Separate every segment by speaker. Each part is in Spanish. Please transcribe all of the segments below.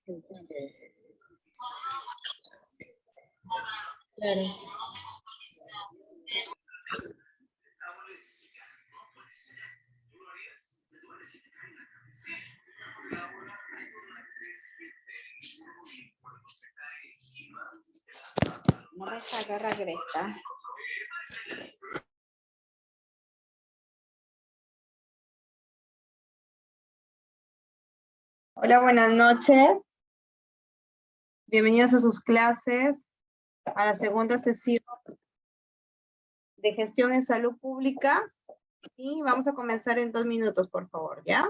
Speaker 1: Claro. No me saca regresa. Hola, buenas noches. Bienvenidos a sus clases, a la segunda sesión de gestión en salud pública. Y vamos a comenzar en 2 minutos, por favor, ¿ya?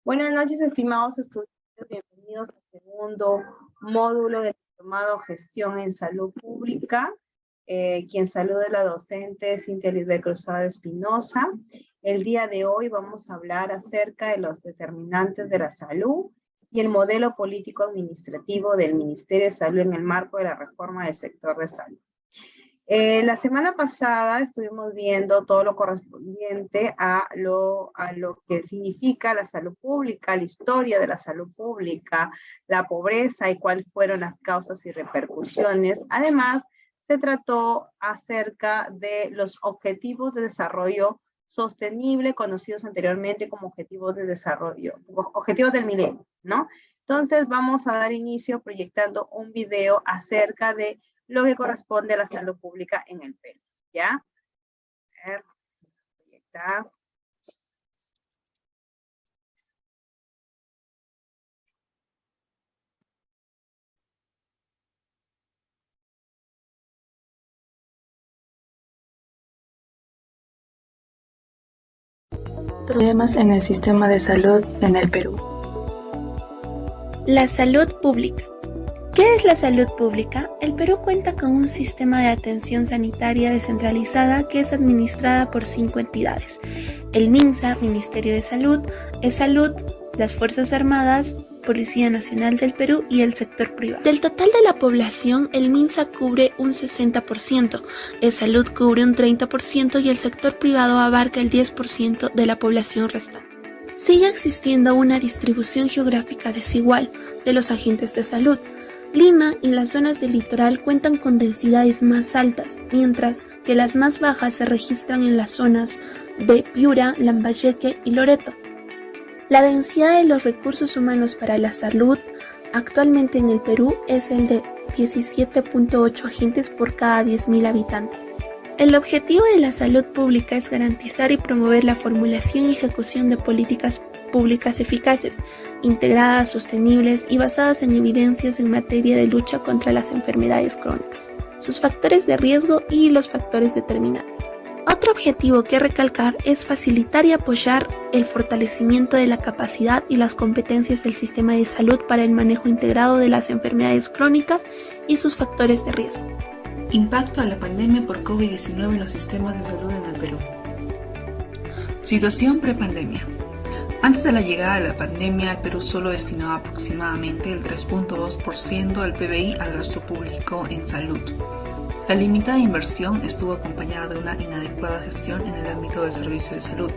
Speaker 1: Buenas noches, estimados estudiantes. Bienvenidos al segundo módulo del diplomado Gestión en Salud Pública. Quien saluda es la docente Cintia Lisbeth Cruzado Espinosa. El día de hoy vamos a hablar acerca de los determinantes de la salud y el modelo político administrativo del Ministerio de Salud en el marco de la reforma del sector de salud. La semana pasada estuvimos viendo todo lo correspondiente a lo que significa la salud pública, la historia de la salud pública, la pobreza y cuáles fueron las causas y repercusiones. Además, se trató acerca de los objetivos de desarrollo sostenible, conocidos anteriormente como objetivos de desarrollo, objetivos del milenio, ¿no? Entonces, vamos a dar inicio proyectando un video acerca de lo que corresponde a la salud pública en el Perú, ¿ya? A ver, vamos a proyectar.
Speaker 2: Problemas en el sistema de salud en el Perú.
Speaker 3: La salud pública. ¿Qué es la salud pública? El Perú cuenta con un sistema de atención sanitaria descentralizada que es administrada por 5 entidades. El MINSA, Ministerio de Salud, ESalud, las Fuerzas Armadas, Policía Nacional del Perú y el sector privado. Del total de la población, el MINSA cubre un 60%, ESalud cubre un 30% y el sector privado abarca el 10% de la población restante. Sigue existiendo una distribución geográfica desigual de los agentes de salud. Lima y las zonas del litoral cuentan con densidades más altas, mientras que las más bajas se registran en las zonas de Piura, Lambayeque y Loreto. La densidad de los recursos humanos para la salud actualmente en el Perú es el de 17.8 agentes por cada 10.000 habitantes. El objetivo de la salud pública es garantizar y promover la formulación y ejecución de políticas públicas eficaces, integradas, sostenibles y basadas en evidencias en materia de lucha contra las enfermedades crónicas, sus factores de riesgo y los factores determinantes. Otro objetivo que recalcar es facilitar y apoyar el fortalecimiento de la capacidad y las competencias del sistema de salud para el manejo integrado de las enfermedades crónicas y sus factores de riesgo.
Speaker 4: Impacto a la pandemia por COVID-19 en los sistemas de salud en el Perú. Situación prepandemia. Antes de la llegada de la pandemia, el Perú solo destinaba aproximadamente el 3.2% del PBI al gasto público en salud. La limitada inversión estuvo acompañada de una inadecuada gestión en el ámbito del servicio de salud,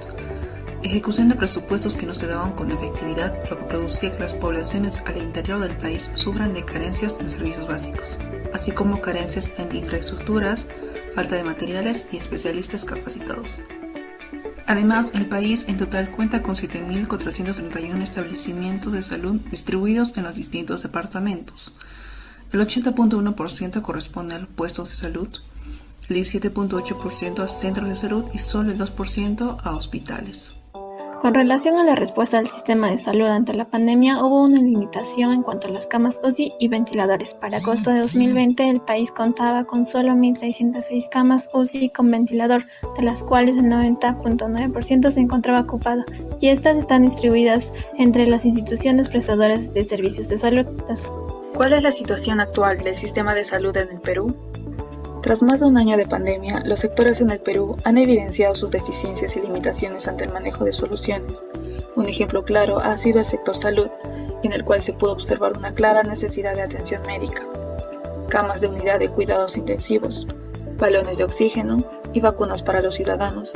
Speaker 4: ejecución de presupuestos que no se daban con efectividad, lo que producía que las poblaciones al interior del país sufran de carencias en servicios básicos, así como carencias en infraestructuras, falta de materiales y especialistas capacitados. Además, el país en total cuenta con 7.431 establecimientos de salud distribuidos en los distintos departamentos. El 80.1% corresponde a los puestos de salud, el 17.8% a centros de salud y solo el 2% a hospitales.
Speaker 3: Con relación a la respuesta del sistema de salud ante la pandemia, hubo una limitación en cuanto a las camas UCI y ventiladores. Para agosto de 2020, el país contaba con solo 1.606 camas UCI con ventilador, de las cuales el 90.9% se encontraba ocupado, y estas están distribuidas entre las instituciones prestadoras de servicios de salud.
Speaker 2: ¿Cuál es la situación actual del sistema de salud en el Perú? Tras más de un año de pandemia, los sectores en el Perú han evidenciado sus deficiencias y limitaciones ante el manejo de soluciones. Un ejemplo claro ha sido el sector salud, en el cual se pudo observar una clara necesidad de atención médica, camas de unidad de cuidados intensivos, balones de oxígeno y vacunas para los ciudadanos.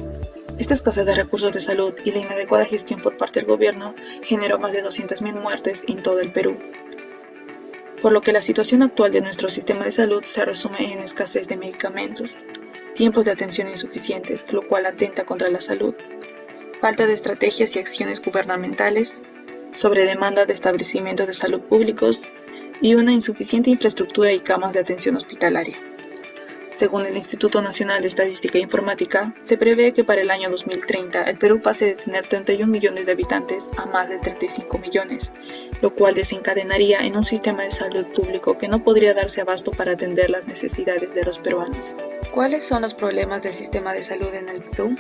Speaker 2: Esta escasez de recursos de salud y la inadecuada gestión por parte del gobierno generó más de 200.000 muertes en todo el Perú. Por lo que la situación actual de nuestro sistema de salud se resume en escasez de medicamentos, tiempos de atención insuficientes, lo cual atenta contra la salud, falta de estrategias y acciones gubernamentales, sobredemanda de establecimientos de salud públicos y una insuficiente infraestructura y camas de atención hospitalaria. Según el Instituto Nacional de Estadística e Informática, se prevé que para el año 2030 el Perú pase de tener 31 millones de habitantes a más de 35 millones, lo cual desencadenaría en un sistema de salud público que no podría darse abasto para atender las necesidades de los peruanos. ¿Cuáles son los problemas del sistema de salud en el Perú?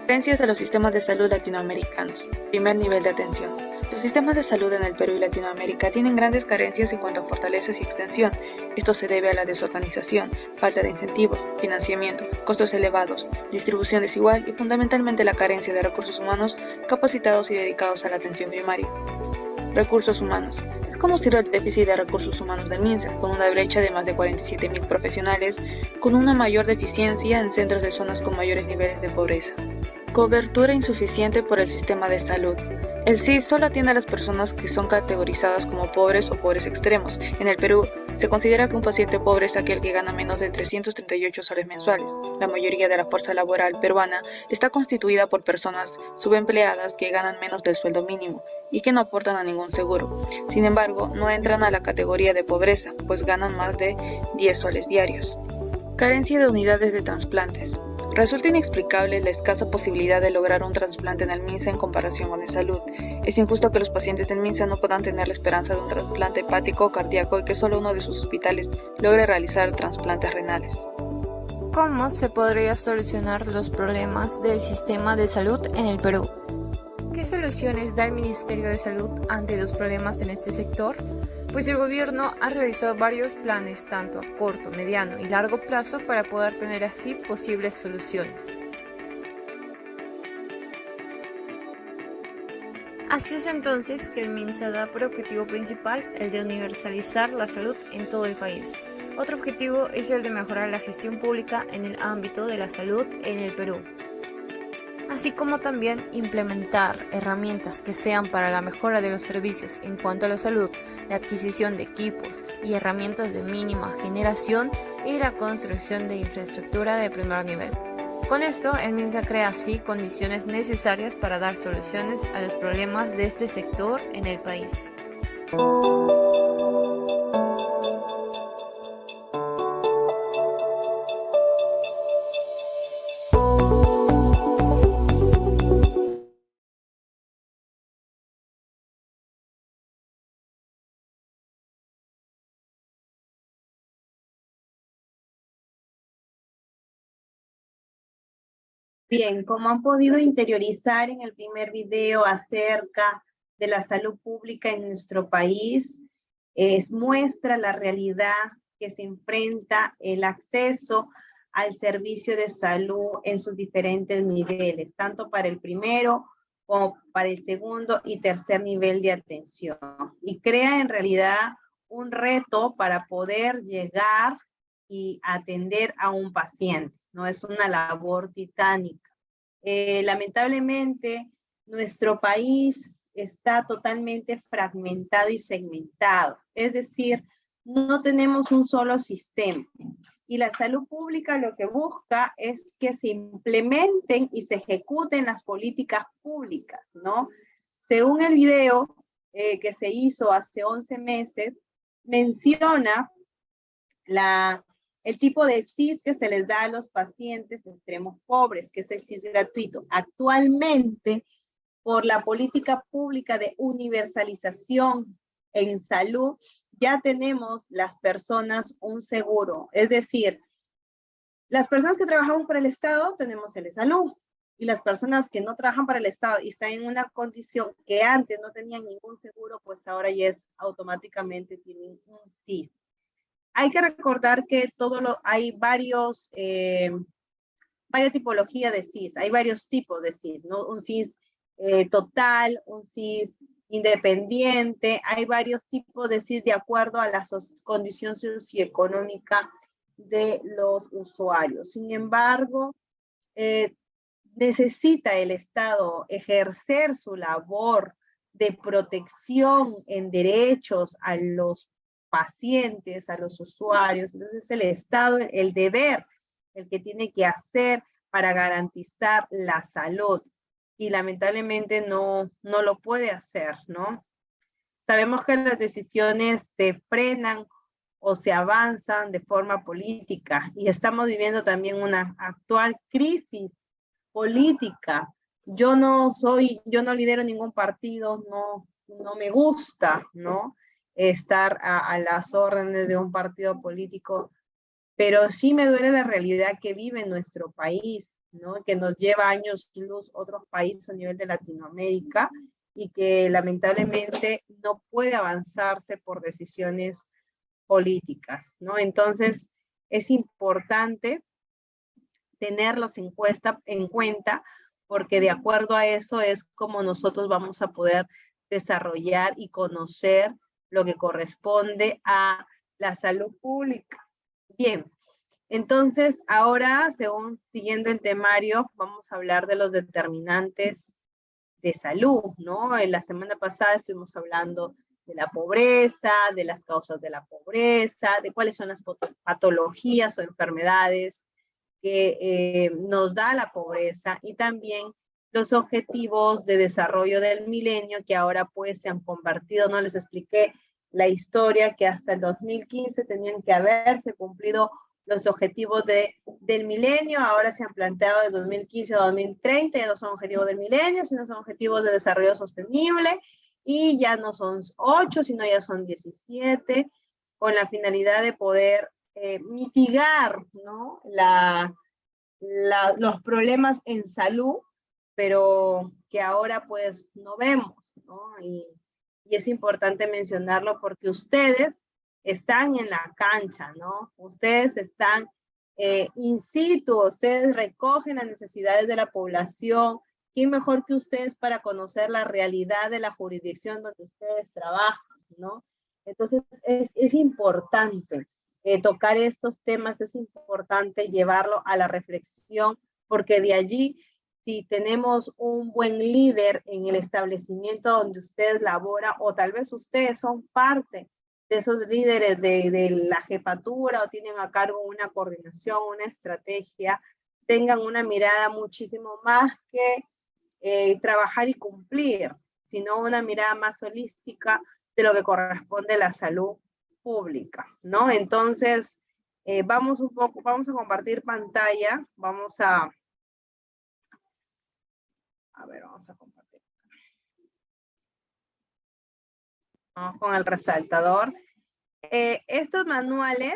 Speaker 2: Carencias de los sistemas de salud latinoamericanos. Primer nivel de atención. Los sistemas de salud en el Perú y Latinoamérica tienen grandes carencias en cuanto a fortalezas y extensión. Esto se debe a la desorganización, falta de incentivos, financiamiento, costos elevados, distribución desigual y fundamentalmente la carencia de recursos humanos capacitados y dedicados a la atención primaria. Recursos humanos. Es conocido el déficit de recursos humanos del MINSA, con una brecha de más de 47.000 profesionales, con una mayor deficiencia en centros de zonas con mayores niveles de pobreza. Cobertura insuficiente por el sistema de salud. El SIS solo atiende a las personas que son categorizadas como pobres o pobres extremos. En el Perú, se considera que un paciente pobre es aquel que gana menos de 338 soles mensuales. La mayoría de la fuerza laboral peruana está constituida por personas subempleadas que ganan menos del sueldo mínimo y que no aportan a ningún seguro. Sin embargo, no entran a la categoría de pobreza, pues ganan más de 10 soles diarios. Carencia de unidades de trasplantes. Resulta inexplicable la escasa posibilidad de lograr un trasplante en el MINSA en comparación con el salud. Es injusto que los pacientes del MINSA no puedan tener la esperanza de un trasplante hepático o cardíaco y que solo uno de sus hospitales logre realizar trasplantes renales.
Speaker 5: ¿Cómo se podría solucionar los problemas del sistema de salud en el Perú? ¿Qué soluciones da el Ministerio de Salud ante los problemas en este sector? Pues el gobierno ha realizado varios planes, tanto a corto, mediano y largo plazo, para poder tener así posibles soluciones. Así es entonces que el MINSA da por objetivo principal el de universalizar la salud en todo el país. Otro objetivo es el de mejorar la gestión pública en el ámbito de la salud en el Perú, así como también implementar herramientas que sean para la mejora de los servicios en cuanto a la salud, la adquisición de equipos y herramientas de mínima generación y la construcción de infraestructura de primer nivel. Con esto, el MINSA crea así condiciones necesarias para dar soluciones a los problemas de este sector en el país.
Speaker 1: Bien, como han podido interiorizar en el primer video acerca de la salud pública en nuestro país, muestra la realidad que se enfrenta el acceso al servicio de salud en sus diferentes niveles, tanto para el primero como para el segundo y tercer nivel de atención. Y crea en realidad un reto para poder llegar y atender a un paciente. No es una labor titánica. Lamentablemente, nuestro país está totalmente fragmentado y segmentado. Es decir, no tenemos un solo sistema. Y la salud pública lo que busca es que se implementen y se ejecuten las políticas públicas, ¿no? Según el video que se hizo hace 11 meses, menciona el tipo de CIS que se les da a los pacientes extremos pobres, que es el CIS gratuito. Actualmente, por la política pública de universalización en salud, ya tenemos las personas un seguro. Es decir, las personas que trabajamos para el Estado tenemos el salud, y las personas que no trabajan para el Estado y están en una condición que antes no tenían ningún seguro, pues ahora ya automáticamente tienen un CIS. Hay que recordar que hay varias tipologías de CIS, hay varios tipos de CIS, ¿no? Un CIS total, un CIS independiente, hay varios tipos de CIS de acuerdo a la condición socioeconómica de los usuarios. Sin embargo, necesita el Estado ejercer su labor de protección en derechos a los pacientes, a los usuarios. Entonces el Estado, el deber, el que tiene que hacer para garantizar la salud, y lamentablemente no lo puede hacer, ¿no? Sabemos que las decisiones se frenan o se avanzan de forma política, y estamos viviendo también una actual crisis política. Yo no lidero ningún partido, no me gusta, ¿no? Estar a las órdenes de un partido político, pero sí me duele la realidad que vive nuestro país, ¿no? Que nos lleva años luz otros países a nivel de Latinoamérica, y que lamentablemente no puede avanzarse por decisiones políticas, ¿no? Entonces, es importante tenerlos en cuenta, porque de acuerdo a eso es como nosotros vamos a poder desarrollar y conocer lo que corresponde a la salud pública. Bien, entonces ahora, siguiendo el temario, vamos a hablar de los determinantes de salud, ¿no? En la semana pasada estuvimos hablando de la pobreza, de las causas de la pobreza, de cuáles son las patologías o enfermedades que nos da la pobreza, y también los objetivos de desarrollo del milenio, que ahora pues se han convertido, ¿no? Les expliqué la historia que hasta el 2015 tenían que haberse cumplido los objetivos del milenio, ahora se han planteado de 2015 a 2030, ya no son objetivos del milenio, sino son objetivos de desarrollo sostenible, y ya no son 8, sino ya son 17, con la finalidad de poder mitigar, ¿no? los problemas en salud, pero que ahora pues no vemos, ¿no? Y es importante mencionarlo porque ustedes están en la cancha, ¿no? Ustedes están in situ, ustedes recogen las necesidades de la población. ¿Quién mejor que ustedes para conocer la realidad de la jurisdicción donde ustedes trabajan, ¿no? Entonces es importante tocar estos temas, es importante llevarlo a la reflexión, porque de allí, si tenemos un buen líder en el establecimiento donde ustedes laboran, o tal vez ustedes son parte de esos líderes de la jefatura, o tienen a cargo una coordinación, una estrategia, tengan una mirada muchísimo más que trabajar y cumplir, sino una mirada más holística de lo que corresponde a la salud pública, ¿no? Entonces, vamos a compartir pantalla, vamos a compartir. Vamos con el resaltador. Estos manuales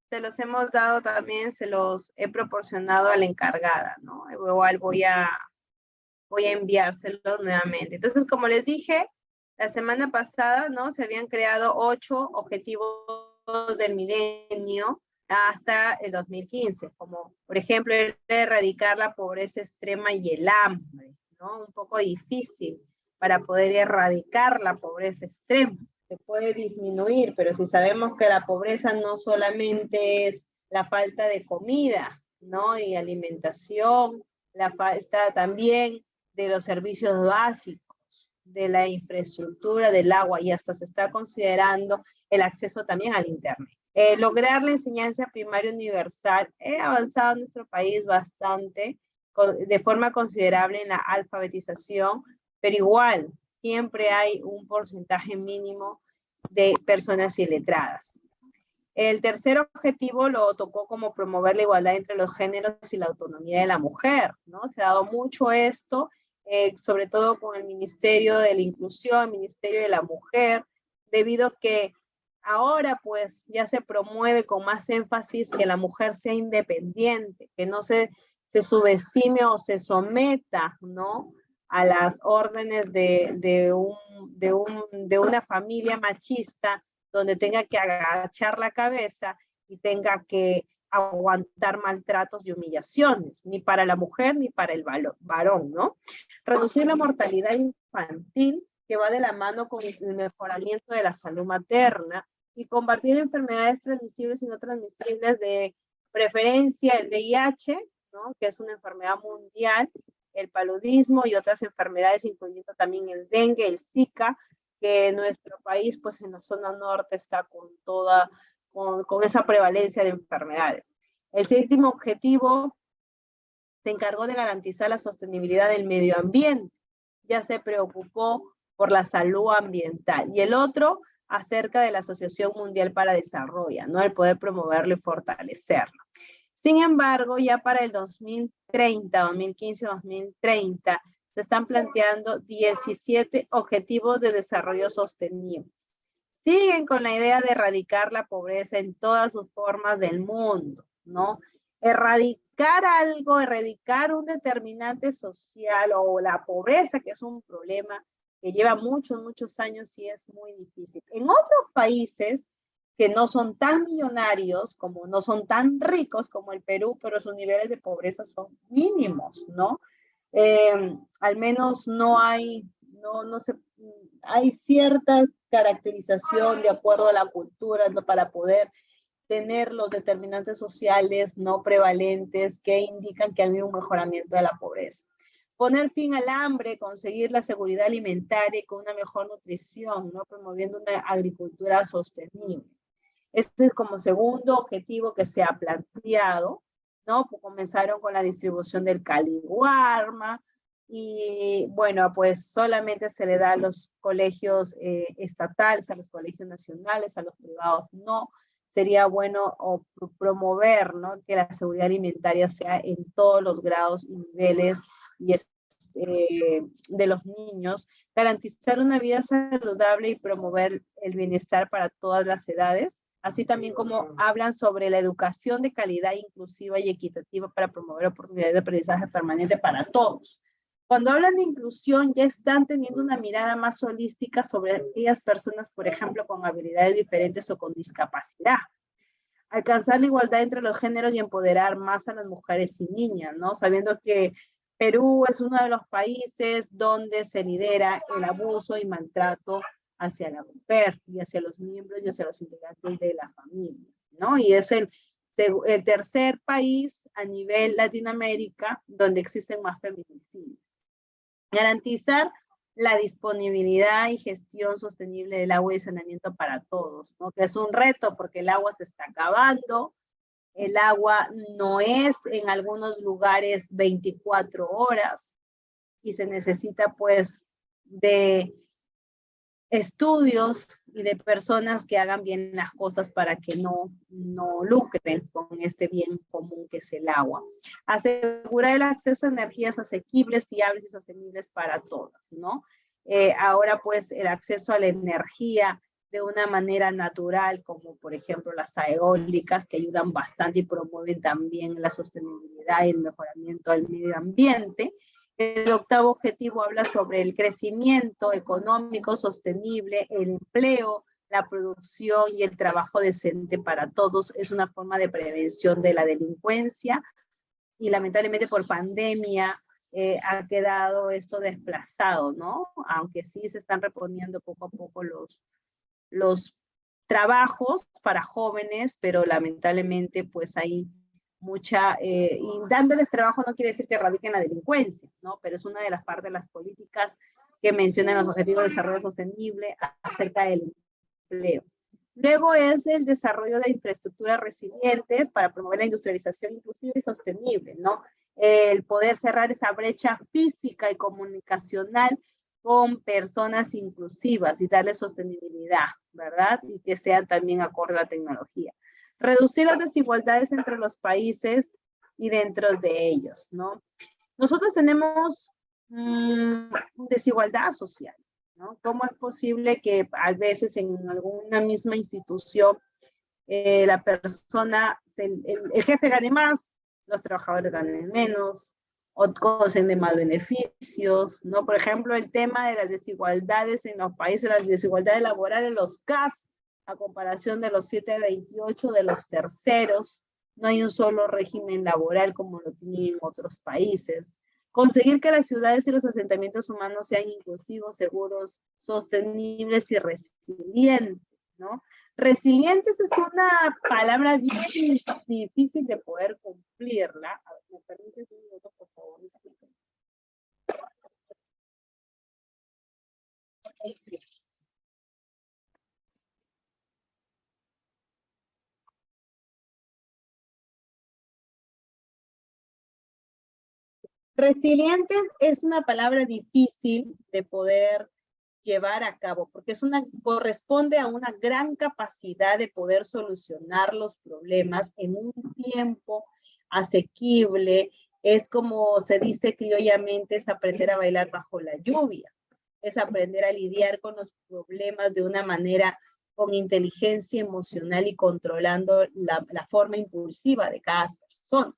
Speaker 1: se los hemos dado también, se los he proporcionado a la encargada, ¿no? Igual voy a enviárselos nuevamente. Entonces, como les dije, la semana pasada, ¿no? Se habían creado 8 objetivos del milenio hasta el 2015, como por ejemplo erradicar la pobreza extrema y el hambre, ¿no? Un poco difícil para poder erradicar la pobreza extrema. Se puede disminuir, pero si sabemos que la pobreza no solamente es la falta de comida, ¿no? Y alimentación, la falta también de los servicios básicos, de la infraestructura, del agua, y hasta se está considerando el acceso también al internet. Lograr la enseñanza primaria universal. He avanzado en nuestro país bastante, de forma considerable en la alfabetización, pero igual, siempre hay un porcentaje mínimo de personas iletradas. El tercer objetivo lo tocó como promover la igualdad entre los géneros y la autonomía de la mujer, ¿no? Se ha dado mucho esto, sobre todo con el Ministerio de la Inclusión, el Ministerio de la Mujer, debido a que ahora pues ya se promueve con más énfasis que la mujer sea independiente, que no se subestime o se someta, ¿no?, a las órdenes de una familia machista, donde tenga que agachar la cabeza y tenga que aguantar maltratos y humillaciones, ni para la mujer ni para el varón, ¿no? Reducir la mortalidad infantil, que va de la mano con el mejoramiento de la salud materna, y combatir enfermedades transmisibles y no transmisibles, de preferencia el VIH, ¿no?, que es una enfermedad mundial, el paludismo y otras enfermedades, incluyendo también el dengue, el Zika, que en nuestro país, pues en la zona norte, está con esa prevalencia de enfermedades. El séptimo objetivo se encargó de garantizar la sostenibilidad del medio ambiente, ya se preocupó por la salud ambiental. Y el otro, acerca de la Asociación Mundial para el Desarrollo, ¿no?, el poder promoverlo y fortalecerlo. Sin embargo, ya para el 2030, 2015, 2030, se están planteando 17 objetivos de desarrollo sostenible. Siguen con la idea de erradicar la pobreza en todas sus formas del mundo, ¿no? Erradicar algo, erradicar un determinante social o la pobreza, que es un problema que lleva muchos, muchos años, y es muy difícil. En otros países que no son tan millonarios, como no son tan ricos como el Perú, pero sus niveles de pobreza son mínimos, ¿no? Al menos no hay, hay cierta caracterización de acuerdo a la cultura, ¿no?, para poder tener los determinantes sociales no prevalentes que indican que hay un mejoramiento de la pobreza. Poner fin al hambre, conseguir la seguridad alimentaria y con una mejor nutrición, ¿no?, promoviendo una agricultura sostenible. Este es como segundo objetivo que se ha planteado, ¿no? Comenzaron con la distribución del Caliwarma, y bueno, pues solamente se le da a los colegios estatales, a los colegios nacionales, a los privados no. Sería bueno promover, ¿no?, que la seguridad alimentaria sea en todos los grados y niveles de los niños, garantizar una vida saludable y promover el bienestar para todas las edades, así también como hablan sobre la educación de calidad inclusiva y equitativa para promover oportunidades de aprendizaje permanente para todos. Cuando hablan de inclusión, ya están teniendo una mirada más holística sobre aquellas personas, por ejemplo, con habilidades diferentes o con discapacidad. Alcanzar la igualdad entre los géneros y empoderar más a las mujeres y niñas, ¿no? Sabiendo que Perú es uno de los países donde se lidera el abuso y maltrato hacia la mujer y hacia los miembros y hacia los integrantes de la familia, ¿no? Y es el tercer país a nivel Latinoamérica donde existen más feminicidios. Garantizar la disponibilidad y gestión sostenible del agua y saneamiento para todos, ¿no?, que es un reto porque el agua se está acabando, el agua no es en algunos lugares 24 horas y se necesita pues de estudios y de personas que hagan bien las cosas para que no lucren con este bien común que es el agua. Asegurar el acceso a energías asequibles, fiables y sostenibles para todas, ¿no? Ahora pues el acceso a la energía de una manera natural, como por ejemplo las eólicas, que ayudan bastante y promueven también la sostenibilidad y el mejoramiento del medio ambiente. El octavo objetivo habla sobre el crecimiento económico sostenible, el empleo, la producción y el trabajo decente para todos. Es una forma de prevención de la delincuencia y lamentablemente por pandemia ha quedado esto desplazado, ¿no? Aunque sí se están reponiendo poco a poco los trabajos para jóvenes, pero lamentablemente pues hay mucha, y dándoles trabajo no quiere decir que erradiquen la delincuencia, ¿no? Pero es una de las partes de las políticas que mencionan los objetivos de desarrollo sostenible acerca del empleo. Luego es el desarrollo de infraestructuras resilientes para promover la industrialización inclusiva y sostenible, ¿no? El poder cerrar esa brecha física y comunicacional con personas inclusivas y darle sostenibilidad, ¿verdad? Y que sean también acorde a la tecnología. Reducir las desigualdades entre los países y dentro de ellos, ¿no? Nosotros tenemos desigualdad social, ¿no? ¿Cómo es posible que a veces en alguna misma institución la persona, el jefe gane más, los trabajadores ganen menos, o gocen de más beneficios, ¿no? Por ejemplo, el tema de las desigualdades en los países, las desigualdades laborales, los CAS, a comparación de los 728 de los terceros, no hay un solo régimen laboral como lo tienen en otros países. Conseguir que las ciudades y los asentamientos humanos sean inclusivos, seguros, sostenibles y resilientes, ¿no? Resilientes es una palabra bien difícil de poder cumplirla. A ver, ¿me permites un minuto, por favor? Resilientes es una palabra difícil de poder llevar a cabo, porque corresponde a una gran capacidad de poder solucionar los problemas en un tiempo asequible. Es como se dice criollamente, es aprender a bailar bajo la lluvia, es aprender a lidiar con los problemas de una manera con inteligencia emocional y controlando la forma impulsiva de cada persona.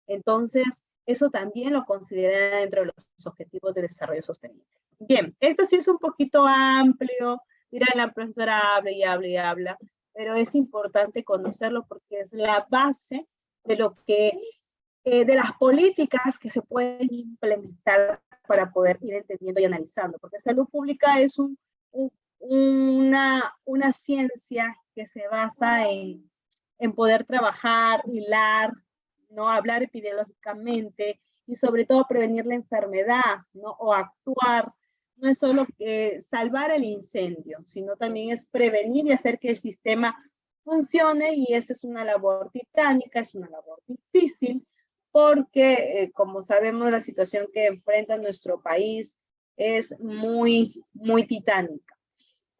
Speaker 1: Entonces, eso también lo considera dentro de los objetivos de desarrollo sostenible. Bien, esto sí es un poquito amplio, dirá la profesora habla y habla y habla, pero es importante conocerlo porque es la base de lo que, de las políticas que se pueden implementar para poder ir entendiendo y analizando, porque salud pública es una ciencia que se basa en poder trabajar, hilar, ¿no? Hablar epidemiológicamente y sobre todo prevenir la enfermedad, ¿no? O actuar. No es solo salvar el incendio, sino también es prevenir y hacer que el sistema funcione, y esto es una labor titánica, es una labor difícil, porque como sabemos la situación que enfrenta nuestro país es muy, muy titánica.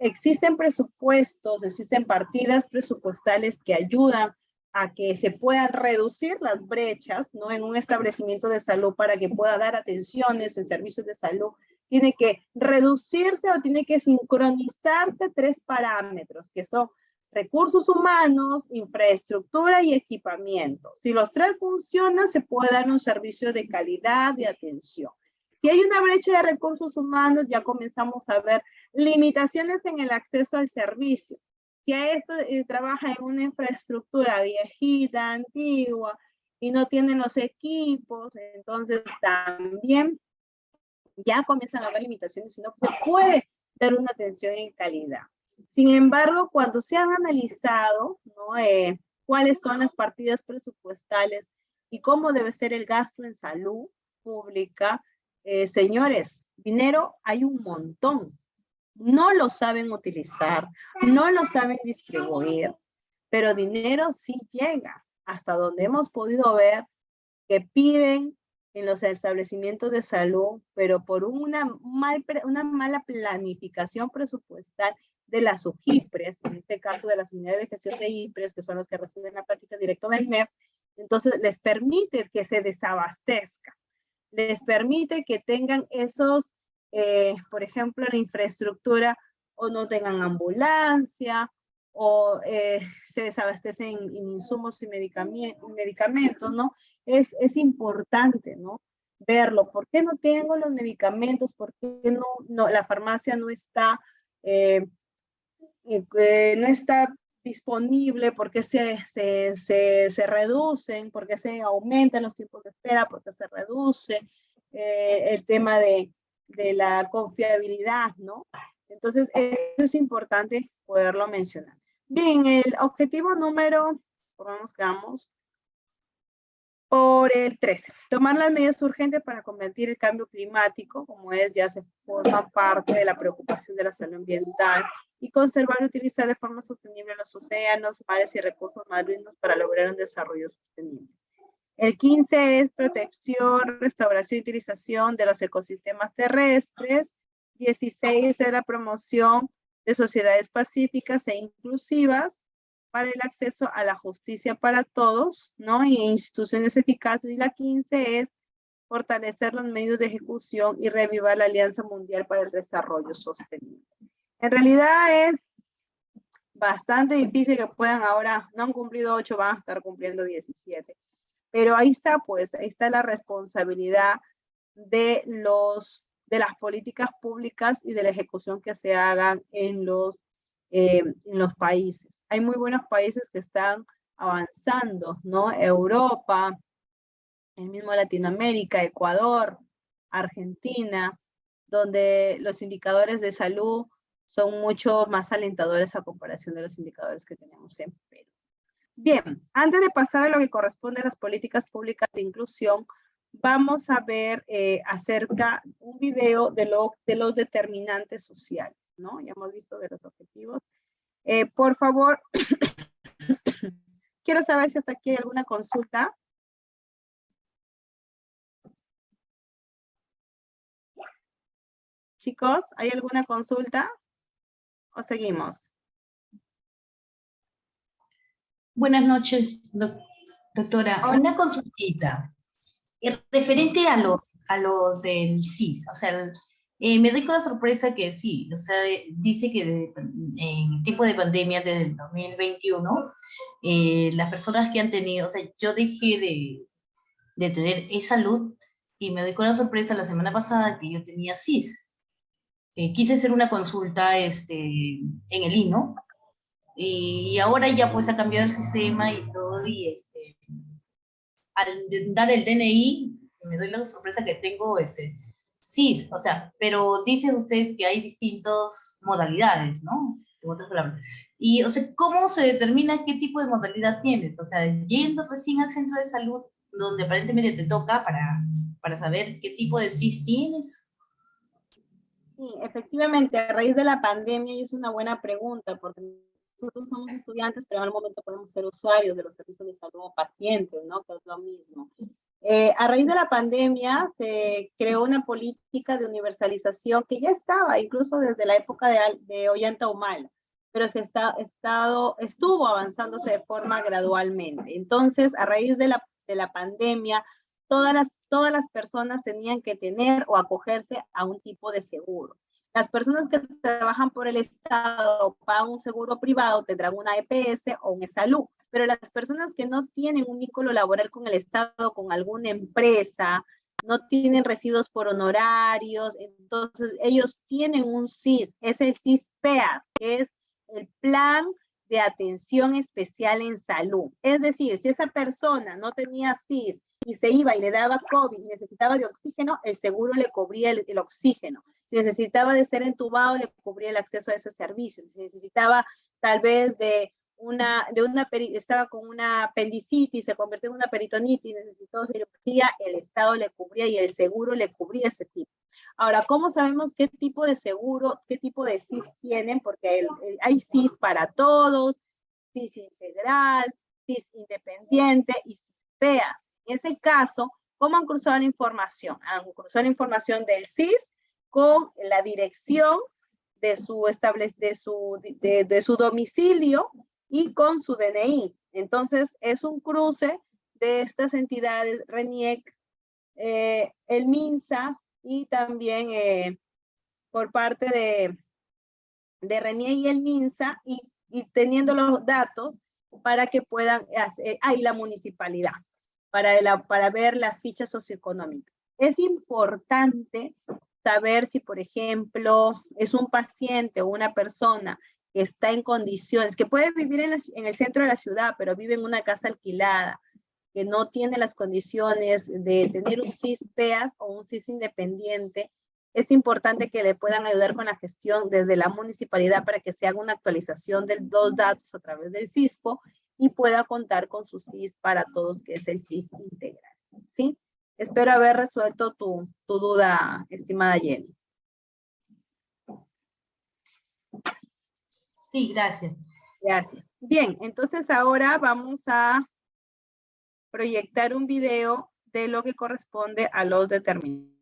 Speaker 1: Existen presupuestos, existen partidas presupuestales que ayudan a que se puedan reducir las brechas, ¿no? En un establecimiento de salud para que pueda dar atenciones en servicios de salud, tiene que reducirse o tiene que sincronizarse 3 parámetros, que son recursos humanos, infraestructura y equipamiento. Si los 3 funcionan, se puede dar un servicio de calidad de atención. Si hay una brecha de recursos humanos, ya comenzamos a ver limitaciones en el acceso al servicio. Si a esto trabaja en una infraestructura viejita, antigua, y no tienen los equipos, entonces también ya comienzan a haber limitaciones y no se puede dar una atención en calidad. Sin embargo, cuando se han analizado, ¿no? Cuáles son las partidas presupuestales y cómo debe ser el gasto en salud pública, señores, dinero hay un montón. No lo saben utilizar, no lo saben distribuir, pero dinero sí llega. Hasta donde hemos podido ver que piden en los establecimientos de salud, pero por una mala planificación presupuestal de las UJIPRES, en este caso de las unidades de gestión de IPRES, que son los que reciben la plática directo del MEF, entonces les permite que se desabastezca, les permite que tengan esos, por ejemplo, la infraestructura, o no tengan ambulancia, o se desabastecen en insumos y medicamentos, ¿no? Es importante, ¿no? Verlo. ¿Por qué no tengo los medicamentos? ¿Por qué no la farmacia no está disponible? ¿Por qué se reducen? ¿Por qué se aumentan los tiempos de espera? ¿Por qué se reduce el tema de la confiabilidad, ¿no? Entonces, eso es importante poderlo mencionar. Bien, el objetivo número, ¿por dónde nos quedamos? Por el 13, tomar las medidas urgentes para combatir el cambio climático, como ya se forma parte de la preocupación de la salud ambiental, y conservar y utilizar de forma sostenible los océanos, mares y recursos marinos para lograr un desarrollo sostenible. El 15 es protección, restauración y utilización de los ecosistemas terrestres. 16 es la promoción de sociedades pacíficas e inclusivas para el acceso a la justicia para todos, ¿no? Y instituciones eficaces. Y la 15 es fortalecer los medios de ejecución y reavivar la Alianza Mundial para el Desarrollo Sostenible. En realidad es bastante difícil que puedan ahora, no han cumplido 8, van a estar cumpliendo 17. Pero ahí está, pues, ahí está la responsabilidad de las políticas públicas y de la ejecución que se hagan en los países. Hay muy buenos países que están avanzando, ¿no? Europa, el mismo Latinoamérica, Ecuador, Argentina, donde los indicadores de salud son mucho más alentadores a comparación de los indicadores que tenemos en Perú. Bien, antes de pasar a lo que corresponde a las políticas públicas de inclusión, vamos a ver acerca un video de los determinantes sociales, ¿no? Ya hemos visto de los objetivos. Por favor, quiero saber si hasta aquí hay alguna consulta. Chicos, ¿hay alguna consulta? ¿O seguimos?
Speaker 6: Buenas noches, doctora.
Speaker 1: Hola.
Speaker 6: Una consultita. Referente a los del CIS, o sea, me doy con la sorpresa que sí, o sea, dice que en tiempo de pandemia desde el 2021, las personas que han tenido, o sea, yo dejé de tener e-salud y me doy con la sorpresa la semana pasada que yo tenía CIS. Quise hacer una consulta en el INO, y ahora ya pues ha cambiado el sistema y todo, y al dar el DNI, me doy la sorpresa que tengo CIS, o sea, pero dice usted que hay distintas modalidades, ¿no? En otras palabras. Y, o sea, ¿cómo se determina qué tipo de modalidad tienes? O sea, yendo recién al centro de salud, donde aparentemente te toca para saber qué tipo de CIS tienes.
Speaker 1: Sí, efectivamente, a raíz de la pandemia, y es una buena pregunta, porque nosotros somos estudiantes, pero en algún momento podemos ser usuarios de los servicios de salud o pacientes, ¿no? Que es lo mismo. A raíz de la pandemia se creó una política de universalización que ya estaba incluso desde la época de Ollanta Humala, pero estuvo avanzándose de forma gradualmente. Entonces, a raíz de la pandemia, todas las personas tenían que tener o acogerse a un tipo de seguro. Las personas que trabajan por el Estado pagan un seguro privado, tendrán una EPS o un e-salud, pero las personas que no tienen un vínculo laboral con el Estado, con alguna empresa, no tienen residuos por honorarios, entonces ellos tienen un CIS, es el CIS-PEAS, que es el Plan de Atención Especial en Salud. Es decir, si esa persona no tenía CIS y se iba y le daba COVID y necesitaba de oxígeno, el seguro le cubría el oxígeno. Si necesitaba de ser entubado, le cubría el acceso a ese servicio. Si necesitaba tal vez estaba con una apendicitis, se convirtió en una peritonitis, necesitó cirugía, el Estado le cubría y el seguro le cubría ese tipo. Ahora, ¿cómo sabemos qué tipo de seguro, qué tipo de CIS tienen? Porque hay CIS para todos, CIS integral, CIS independiente y CIS-PEAS. En ese caso, ¿cómo han cruzado la información? Han cruzado la información del CIS con la dirección de su domicilio y con su DNI. Entonces, es un cruce de estas entidades, RENIEC, el MINSA, y también por parte de RENIEC y el MINSA, y teniendo los datos para que puedan, hay la municipalidad, para ver la ficha socioeconómica. Es importante saber si, por ejemplo, es un paciente o una persona que está en condiciones, que puede vivir en el centro de la ciudad, pero vive en una casa alquilada, que no tiene las condiciones de tener un CIS-PEAS o un CIS independiente. Es importante que le puedan ayudar con la gestión desde la municipalidad para que se haga una actualización de los datos a través del CISPO y pueda contar con su CIS para todos, que es el CIS integral, ¿sí? Espero haber resuelto tu duda, estimada Jenny.
Speaker 6: Sí, gracias.
Speaker 1: Gracias. Bien, entonces ahora vamos a proyectar un video de lo que corresponde a los determinantes.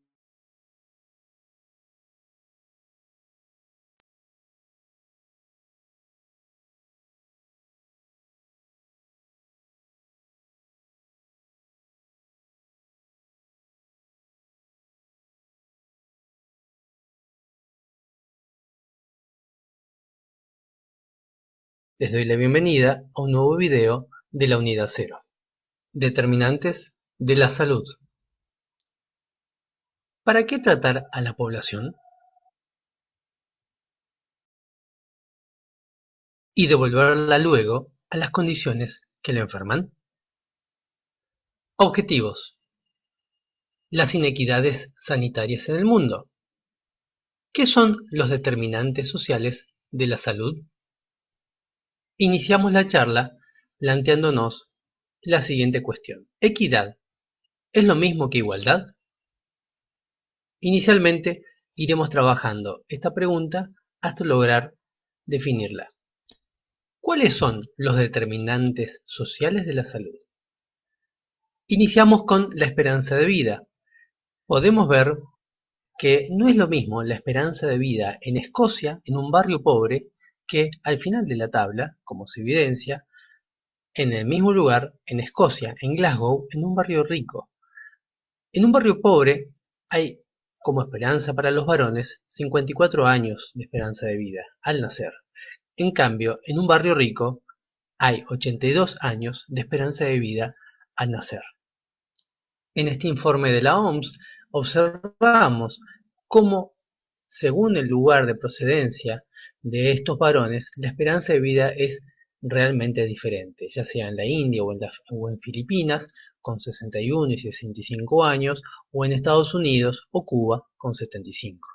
Speaker 7: Les doy la bienvenida a un nuevo video de la unidad 0. Determinantes de la salud. ¿Para qué tratar a la población? Y devolverla luego a las condiciones que la enferman. Objetivos. Las inequidades sanitarias en el mundo. ¿Qué son los determinantes sociales de la salud? Iniciamos la charla planteándonos la siguiente cuestión. ¿Equidad es lo mismo que igualdad? Inicialmente iremos trabajando esta pregunta hasta lograr definirla. ¿Cuáles son los determinantes sociales de la salud? Iniciamos con la esperanza de vida. Podemos ver que no es lo mismo la esperanza de vida en Escocia, en un barrio pobre, que al final de la tabla, como se evidencia, en el mismo lugar, en Escocia, en Glasgow, en un barrio rico. En un barrio pobre hay como esperanza para los varones 54 años de esperanza de vida al nacer. En cambio, en un barrio rico hay 82 años de esperanza de vida al nacer. En este informe de la OMS observamos cómo, según el lugar de procedencia de estos varones, la esperanza de vida es realmente diferente, ya sea en la India o en Filipinas, con 61 y 65 años, o en Estados Unidos o Cuba, con 75.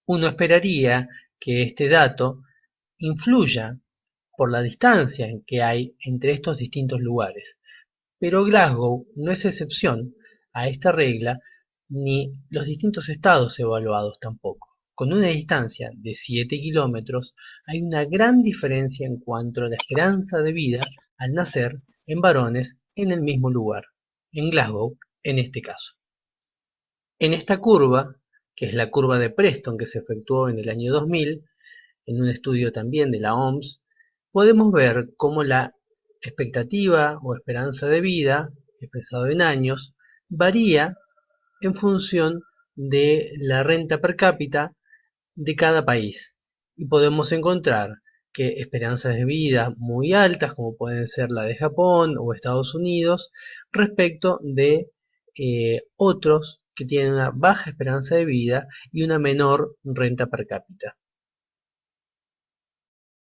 Speaker 7: Uno esperaría que este dato influya por la distancia que hay entre estos distintos lugares, pero Glasgow no es excepción a esta regla, ni los distintos estados evaluados tampoco. Con una distancia de 7 kilómetros hay una gran diferencia en cuanto a la esperanza de vida al nacer en varones en el mismo lugar, en Glasgow en este caso. En esta curva, que es la curva de Preston que se efectuó en el año 2000, en un estudio también de la OMS, podemos ver cómo la expectativa o esperanza de vida, expresado en años, varía en función de la renta per cápita de cada país. Y podemos encontrar que esperanzas de vida muy altas, como pueden ser la de Japón o Estados Unidos, respecto de otros que tienen una baja esperanza de vida y una menor renta per cápita.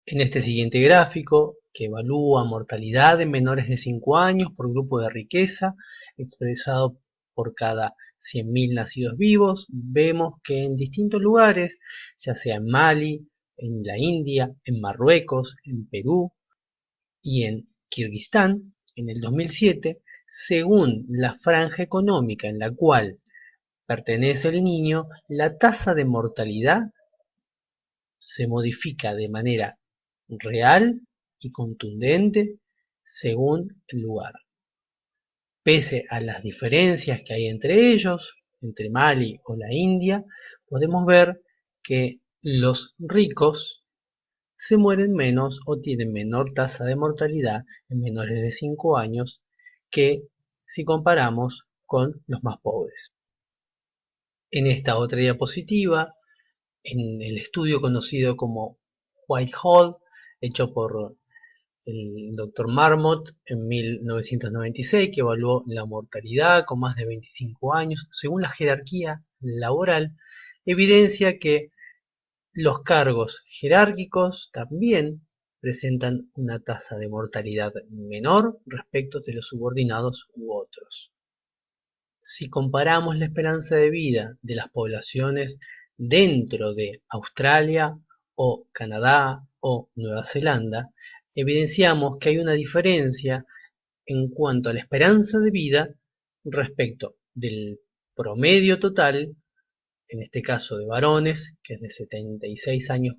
Speaker 7: En este siguiente gráfico, que evalúa mortalidad en menores de 5 años por grupo de riqueza, expresado por cada 100.000 nacidos vivos, vemos que en distintos lugares, ya sea en Mali, en la India, en Marruecos, en Perú y en Kirguistán, en el 2007, según la franja económica en la cual pertenece el niño, la tasa de mortalidad se modifica de manera real y contundente según el lugar. Pese a las diferencias que hay entre ellos, entre Mali o la India, podemos ver que los ricos se mueren menos o tienen menor tasa de mortalidad en menores de 5 años que si comparamos con los más pobres. En esta otra diapositiva, en el estudio conocido como Whitehall, hecho por el Dr. Marmot en 1996, que evaluó la mortalidad con más de 25 años según la jerarquía laboral, evidencia que los cargos jerárquicos también presentan una tasa de mortalidad menor respecto de los subordinados u otros. Si comparamos la esperanza de vida de las poblaciones dentro de Australia o Canadá o Nueva Zelanda, evidenciamos que hay una diferencia en cuanto a la esperanza de vida respecto del promedio total en este caso de varones, que es de 76,6 años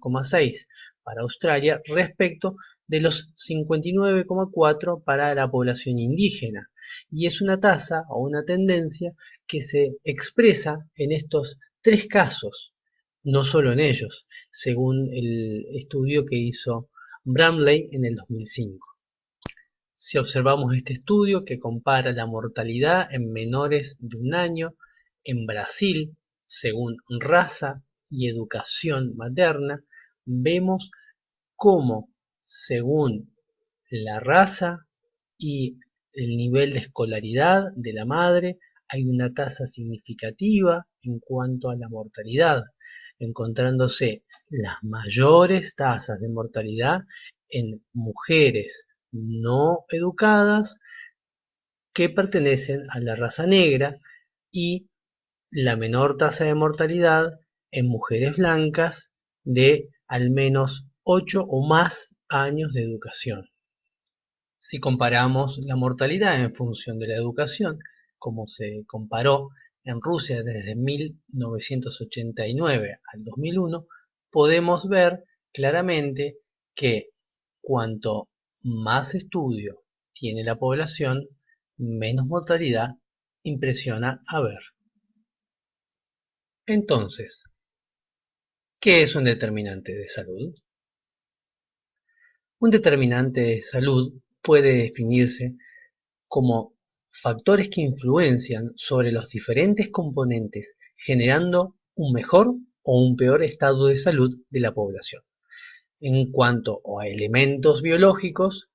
Speaker 7: para Australia, respecto de los 59,4 para la población indígena. Y es una tasa o una tendencia que se expresa en estos tres casos, no solo en ellos, según el estudio que hizo Bramley en el 2005. Si observamos este estudio que compara la mortalidad en menores de 1 año en Brasil, según raza y educación materna, vemos cómo, según la raza y el nivel de escolaridad de la madre, hay una tasa significativa en cuanto a la mortalidad, encontrándose las mayores tasas de mortalidad en mujeres no educadas que pertenecen a la raza negra y la menor tasa de mortalidad en mujeres blancas de al menos 8 o más años de educación. Si comparamos la mortalidad en función de la educación, como se comparó en Rusia desde 1989 al 2001, podemos ver claramente que cuanto más estudio tiene la población, menos mortalidad impresiona a ver. Entonces, ¿qué es un determinante de salud? Un determinante de salud puede definirse como factores que influencian sobre los diferentes componentes, generando un mejor o un peor estado de salud de la población. En cuanto a elementos biológicos,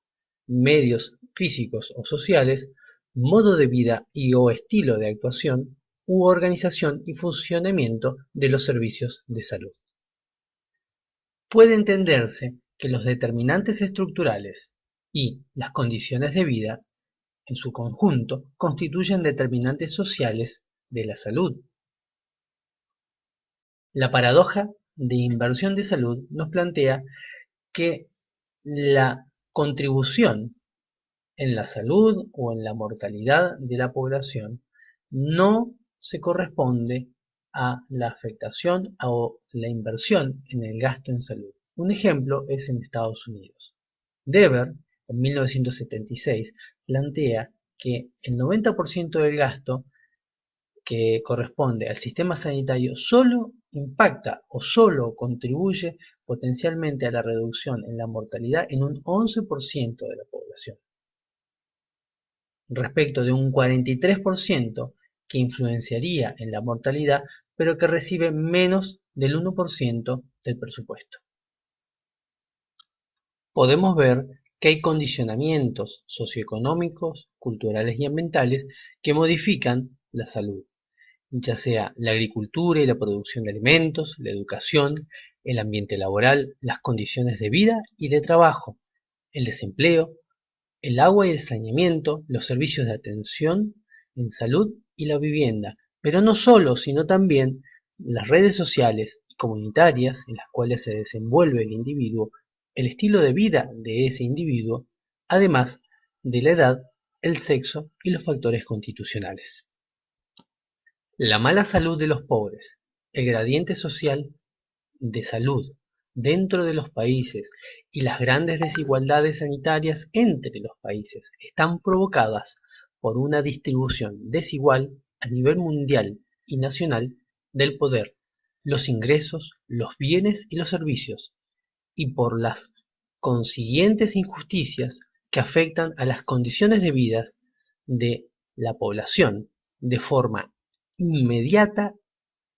Speaker 7: medios físicos o sociales, modo de vida y o estilo de actuación, u organización y funcionamiento de los servicios de salud. Puede entenderse que los determinantes estructurales y las condiciones de vida, en su conjunto, constituyen determinantes sociales de la salud. La paradoja de inversión de salud nos plantea que la contribución en la salud o en la mortalidad de la población no se corresponde a la afectación o la inversión en el gasto en salud. Un ejemplo es en Estados Unidos. Dever, en 1976, plantea que el 90% del gasto que corresponde al sistema sanitario solo impacta o solo contribuye potencialmente a la reducción en la mortalidad en un 11% de la población, respecto de un 43% que influenciaría en la mortalidad, pero que recibe menos del 1% del presupuesto. Podemos ver que hay condicionamientos socioeconómicos, culturales y ambientales que modifican la salud, ya sea la agricultura y la producción de alimentos, la educación, el ambiente laboral, las condiciones de vida y de trabajo, el desempleo, el agua y el saneamiento, los servicios de atención en salud y la vivienda, pero no solo, sino también las redes sociales y comunitarias en las cuales se desenvuelve el individuo, el estilo de vida de ese individuo, además de la edad, el sexo y los factores constitucionales. La mala salud de los pobres, el gradiente social de salud dentro de los países y las grandes desigualdades sanitarias entre los países están provocadas por una distribución desigual a nivel mundial y nacional del poder, los ingresos, los bienes y los servicios, y por las consiguientes injusticias que afectan a las condiciones de vida de la población de forma inmediata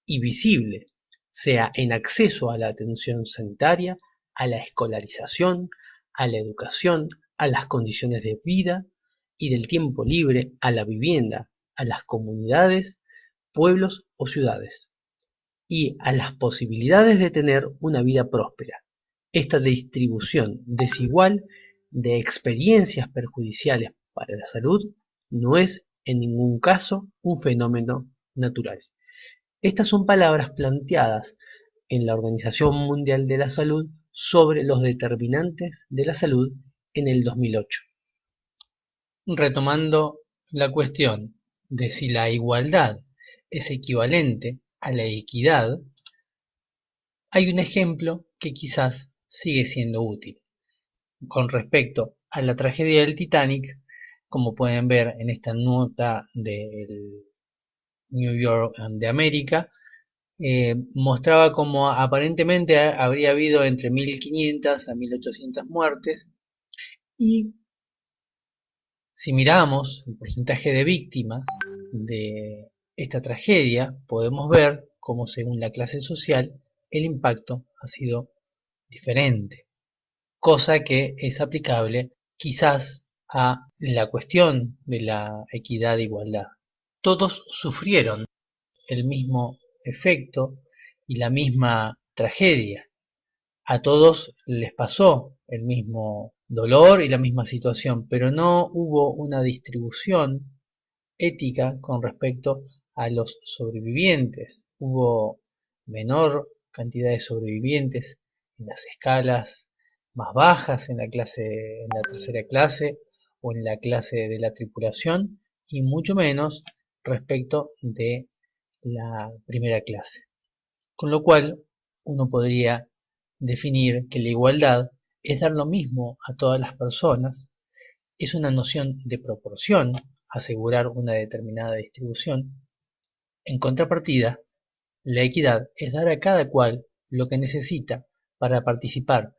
Speaker 7: y visible, sea en acceso a la atención sanitaria, a la escolarización, a la educación, a las condiciones de vida y del tiempo libre, a la vivienda, a las comunidades, pueblos o ciudades, y a las posibilidades de tener una vida próspera. Esta distribución desigual de experiencias perjudiciales para la salud no es en ningún caso un fenómeno natural. Estas son palabras planteadas en la Organización Mundial de la Salud sobre los determinantes de la salud en el 2008. Retomando la cuestión de si la igualdad es equivalente a la equidad, hay un ejemplo que quizás sigue siendo útil. Con respecto a la tragedia del Titanic, como pueden ver en esta nota del New York de América, mostraba como aparentemente habría habido entre 1500 a 1800 muertes, y si miramos el porcentaje de víctimas de esta tragedia, podemos ver cómo según la clase social el impacto ha sido diferente, cosa que es aplicable quizás a la cuestión de la equidad e igualdad. Todos sufrieron el mismo efecto y la misma tragedia. A todos les pasó el mismo dolor y la misma situación, pero no hubo una distribución ética con respecto a los sobrevivientes. Hubo menor cantidad de sobrevivientes en las escalas más bajas, en la tercera clase o en la clase de la tripulación, y mucho menos respecto de la primera clase. Con lo cual, uno podría definir que la igualdad es dar lo mismo a todas las personas, es una noción de proporción, asegurar una determinada distribución. En contrapartida, la equidad es dar a cada cual lo que necesita para participar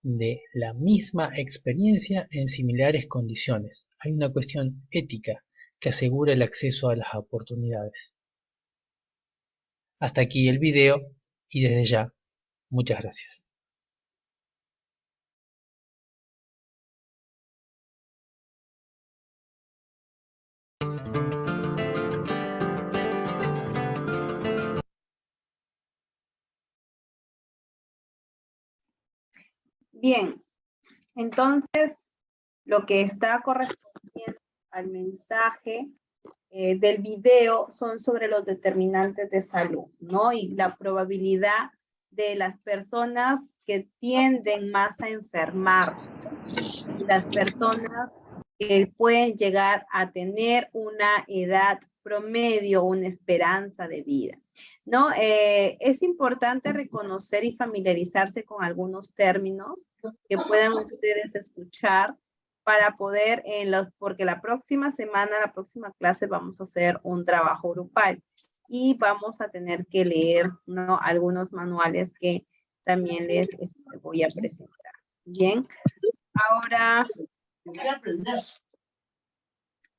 Speaker 7: de la misma experiencia en similares condiciones. Hay una cuestión ética que asegura el acceso a las oportunidades. Hasta aquí el video y desde ya, muchas gracias.
Speaker 1: Bien, entonces lo que está correspondiendo al mensaje del video son sobre los determinantes de salud, ¿no? Y la probabilidad de las personas que tienden más a enfermar, las personas que pueden llegar a tener una edad promedio, una esperanza de vida, ¿no? Es importante reconocer y familiarizarse con algunos términos que puedan ustedes escuchar para poder, porque la próxima semana, la próxima clase vamos a hacer un trabajo grupal y vamos a tener que leer, ¿no?, algunos manuales que también les voy a presentar. Bien, ahora,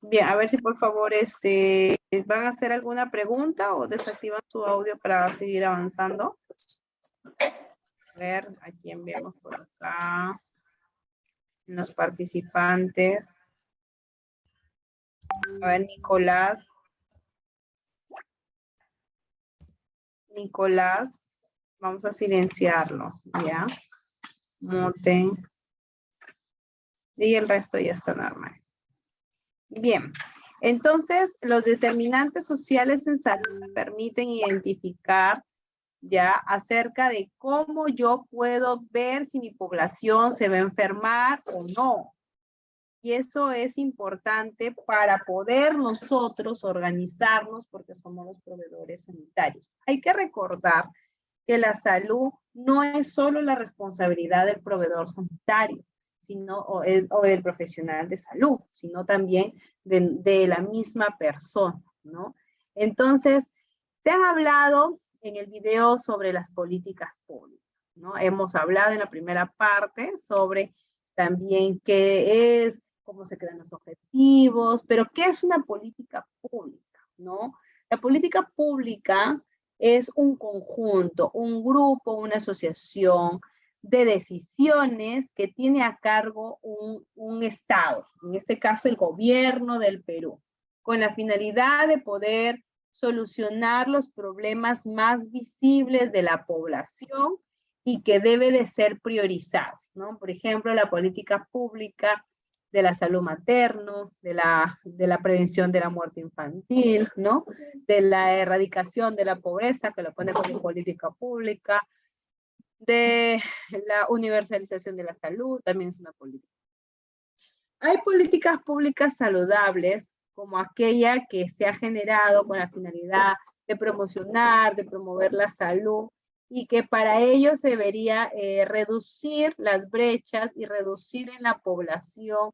Speaker 1: bien, a ver si por favor van a hacer alguna pregunta o desactivan su audio para seguir avanzando. A ver, ¿a quién vemos por acá? Los participantes. A ver, Nicolás. Nicolás, vamos a silenciarlo, ¿ya? Muten. Y el resto ya está normal. Bien, entonces los determinantes sociales en salud permiten identificar ya acerca de cómo yo puedo ver si mi población se va a enfermar o no. Y eso es importante para poder nosotros organizarnos porque somos los proveedores sanitarios. Hay que recordar que la salud no es solo la responsabilidad del proveedor sanitario, sino, o del profesional de salud, sino también de la misma persona, ¿no? Entonces, se han hablado en el video sobre las políticas públicas, ¿no? Hemos hablado en la primera parte sobre también qué es, cómo se crean los objetivos, pero ¿qué es una política pública, no? La política pública es un conjunto, un grupo, una asociación de decisiones que tiene a cargo un Estado, en este caso el gobierno del Perú, con la finalidad de poder solucionar los problemas más visibles de la población y que debe de ser priorizados, ¿no? Por ejemplo, la política pública de la salud materno, de la prevención de la muerte infantil, ¿no? De la erradicación de la pobreza, que lo pone como política pública, de la universalización de la salud, también es una política. Hay políticas públicas saludables, como aquella que se ha generado con la finalidad de promocionar, de promover la salud, y que para ello se debería reducir las brechas y reducir en la población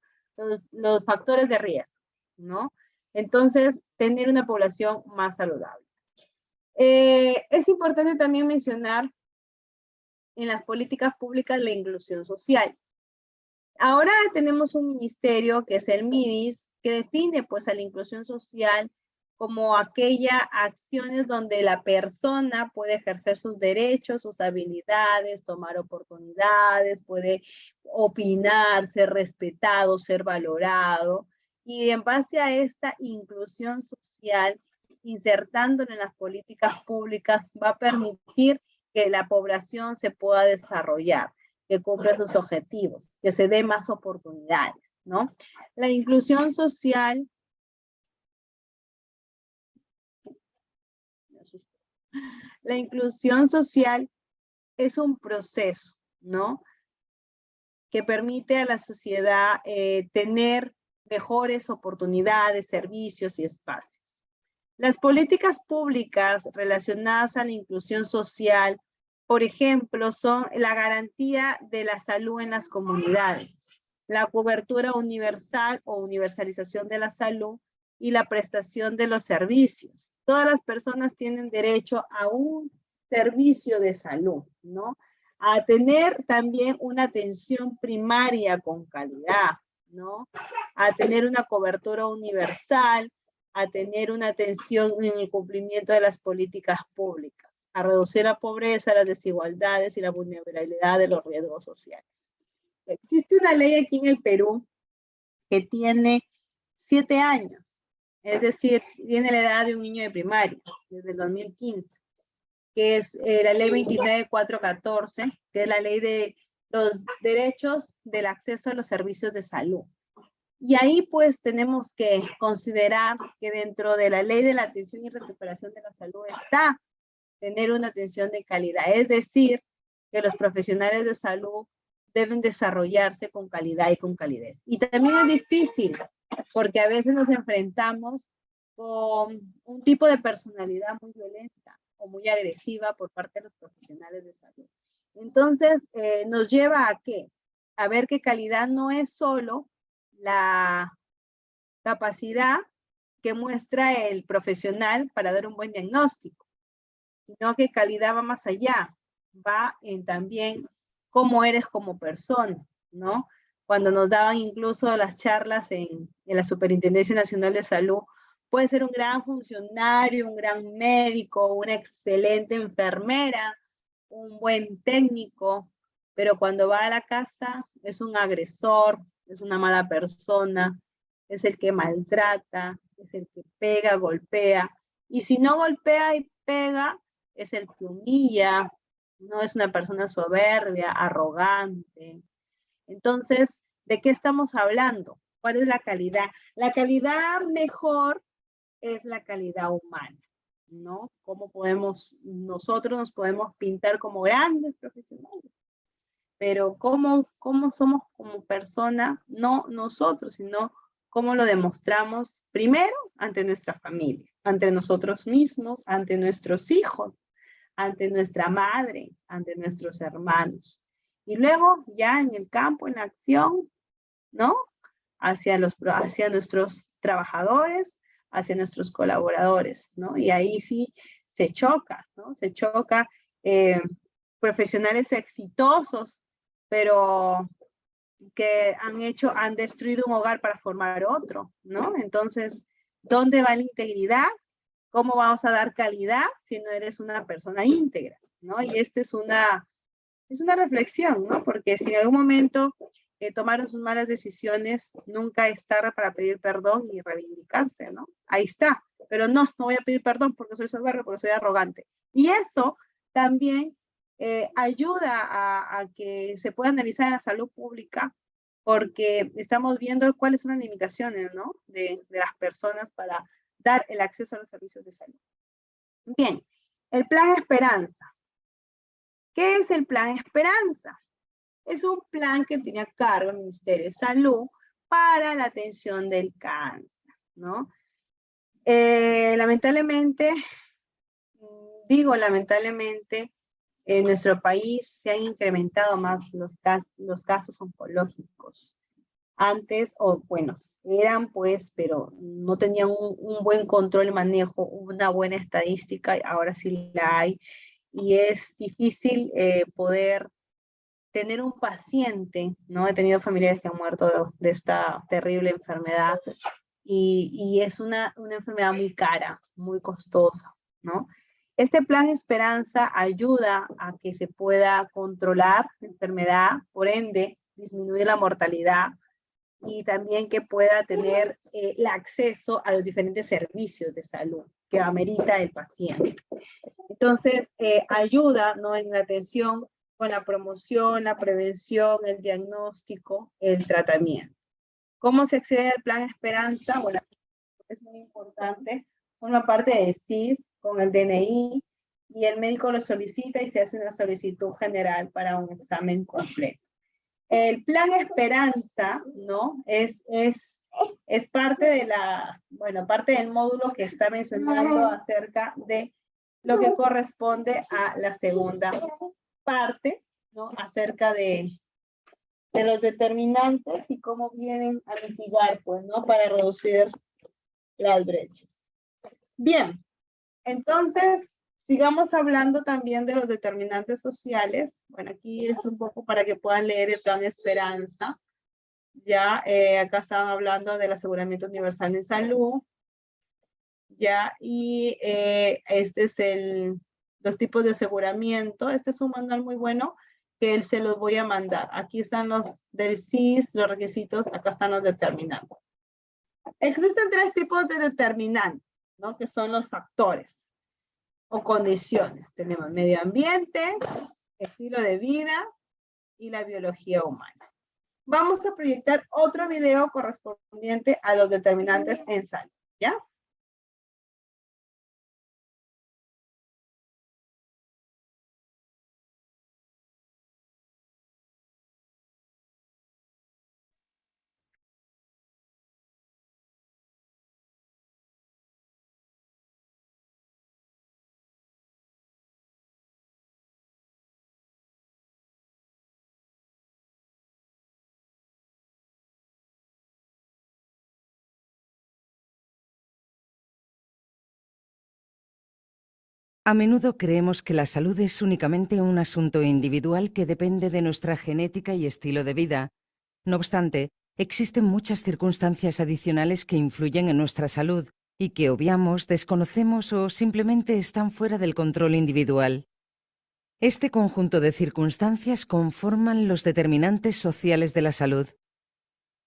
Speaker 1: los factores de riesgo, ¿no? Entonces, tener una población más saludable. Es importante también mencionar en las políticas públicas la inclusión social. Ahora tenemos un ministerio que es el MIDIS, que define pues a la inclusión social como aquellas acciones donde la persona puede ejercer sus derechos, sus habilidades, tomar oportunidades, puede opinar, ser respetado, ser valorado. Y en base a esta inclusión social, insertándolo en las políticas públicas, va a permitir que la población se pueda desarrollar, que cumpla sus objetivos, que se dé más oportunidades, ¿no? La inclusión social es un proceso, ¿no? Que permite a la sociedad tener mejores oportunidades, servicios y espacios. Las políticas públicas relacionadas a la inclusión social, por ejemplo, son la garantía de la salud en las comunidades, la cobertura universal o universalización de la salud y la prestación de los servicios. Todas las personas tienen derecho a un servicio de salud, ¿no? A tener también una atención primaria con calidad, ¿no? A tener una cobertura universal, a tener una atención en el cumplimiento de las políticas públicas, a reducir la pobreza, las desigualdades y la vulnerabilidad de los riesgos sociales. Existe una ley aquí en el Perú que tiene 7 años, es decir, tiene la edad de un niño de primaria, desde el 2015, que es la ley 29414, que es la ley de los derechos del acceso a los servicios de salud. Y ahí pues tenemos que considerar que dentro de la ley de la atención y recuperación de la salud está tener una atención de calidad, es decir, que los profesionales de salud deben desarrollarse con calidad y con calidez. Y también es difícil, porque a veces nos enfrentamos con un tipo de personalidad muy violenta o muy agresiva por parte de los profesionales de salud. Entonces, nos lleva a ¿qué? A ver que calidad no es solo la capacidad que muestra el profesional para dar un buen diagnóstico, sino que calidad va más allá, va en también cómo eres como persona, ¿no? Cuando nos daban incluso las charlas en la Superintendencia Nacional de Salud, puede ser un gran funcionario, un gran médico, una excelente enfermera, un buen técnico, pero cuando va a la casa es un agresor, es una mala persona, es el que maltrata, es el que pega, golpea, y si no golpea y pega, es el que humilla, no es una persona soberbia, arrogante. Entonces, ¿de qué estamos hablando? ¿Cuál es la calidad? La calidad mejor es la calidad humana, ¿no? ¿Cómo nosotros nos podemos pintar como grandes profesionales? Pero ¿cómo somos como persona? No nosotros, sino cómo lo demostramos primero ante nuestra familia, ante nosotros mismos, ante nuestros hijos, ante nuestra madre, ante nuestros hermanos. Y luego ya en el campo, en la acción, ¿no? Hacia nuestros trabajadores, hacia nuestros colaboradores, ¿no? Y ahí sí se choca, ¿no? Se choca profesionales exitosos, pero que han destruido un hogar para formar otro, ¿no? Entonces, ¿dónde va la integridad? ¿Cómo vamos a dar calidad si no eres una persona íntegra, ¿no? Y esta es una reflexión, ¿no? Porque si en algún momento tomaron sus malas decisiones, nunca es tarde para pedir perdón y reivindicarse, ¿no? Ahí está. Pero no voy a pedir perdón porque soy soberbio, porque soy arrogante. Y eso también ayuda a que se pueda analizar en la salud pública, porque estamos viendo cuáles son las limitaciones, ¿no? de las personas para dar el acceso a los servicios de salud. Bien, el Plan Esperanza. ¿Qué es el Plan Esperanza? Es un plan que tiene a cargo el Ministerio de Salud para la atención del cáncer, ¿no? Lamentablemente, digo, lamentablemente, en nuestro país se han incrementado más los casos oncológicos. Antes, o bueno, eran pues, pero no tenían un buen control y manejo, una buena estadística, ahora sí la hay, y es difícil poder tener un paciente, ¿no? He tenido familiares que han muerto de esta terrible enfermedad, y es una enfermedad muy cara, muy costosa, ¿no? Este plan Esperanza ayuda a que se pueda controlar la enfermedad, por ende, disminuir la mortalidad, y también que pueda tener el acceso a los diferentes servicios de salud que amerita el paciente. Entonces, ayuda, ¿no?, en la atención con la promoción, la prevención, el diagnóstico, el tratamiento. ¿Cómo se accede al plan Esperanza? Bueno, es muy importante. Forma parte de SIS con el DNI, y el médico lo solicita y se hace una solicitud general para un examen completo. El plan Esperanza, ¿no? Es parte de parte del módulo que está mencionando acerca de lo que corresponde a la segunda parte, ¿no? Acerca de los determinantes y cómo vienen a mitigar, pues, ¿no?, para reducir las brechas. Bien, entonces, sigamos hablando también de los determinantes sociales. Bueno, aquí es un poco para que puedan leer el plan Esperanza. Ya, acá estaban hablando del aseguramiento universal en salud. Ya, y este es los tipos de aseguramiento. Este es un manual muy bueno que se los voy a mandar. Aquí están los del SIS, los requisitos, acá están los determinantes. Existen 3 tipos de determinantes, ¿no?, que son los factores o condiciones. Tenemos medio ambiente, estilo de vida y la biología humana. Vamos a proyectar otro video correspondiente a los determinantes en salud, ¿ya?
Speaker 8: A menudo creemos que la salud es únicamente un asunto individual que depende de nuestra genética y estilo de vida. No obstante, existen muchas circunstancias adicionales que influyen en nuestra salud y que obviamos, desconocemos o simplemente están fuera del control individual. Este conjunto de circunstancias conforman los determinantes sociales de la salud.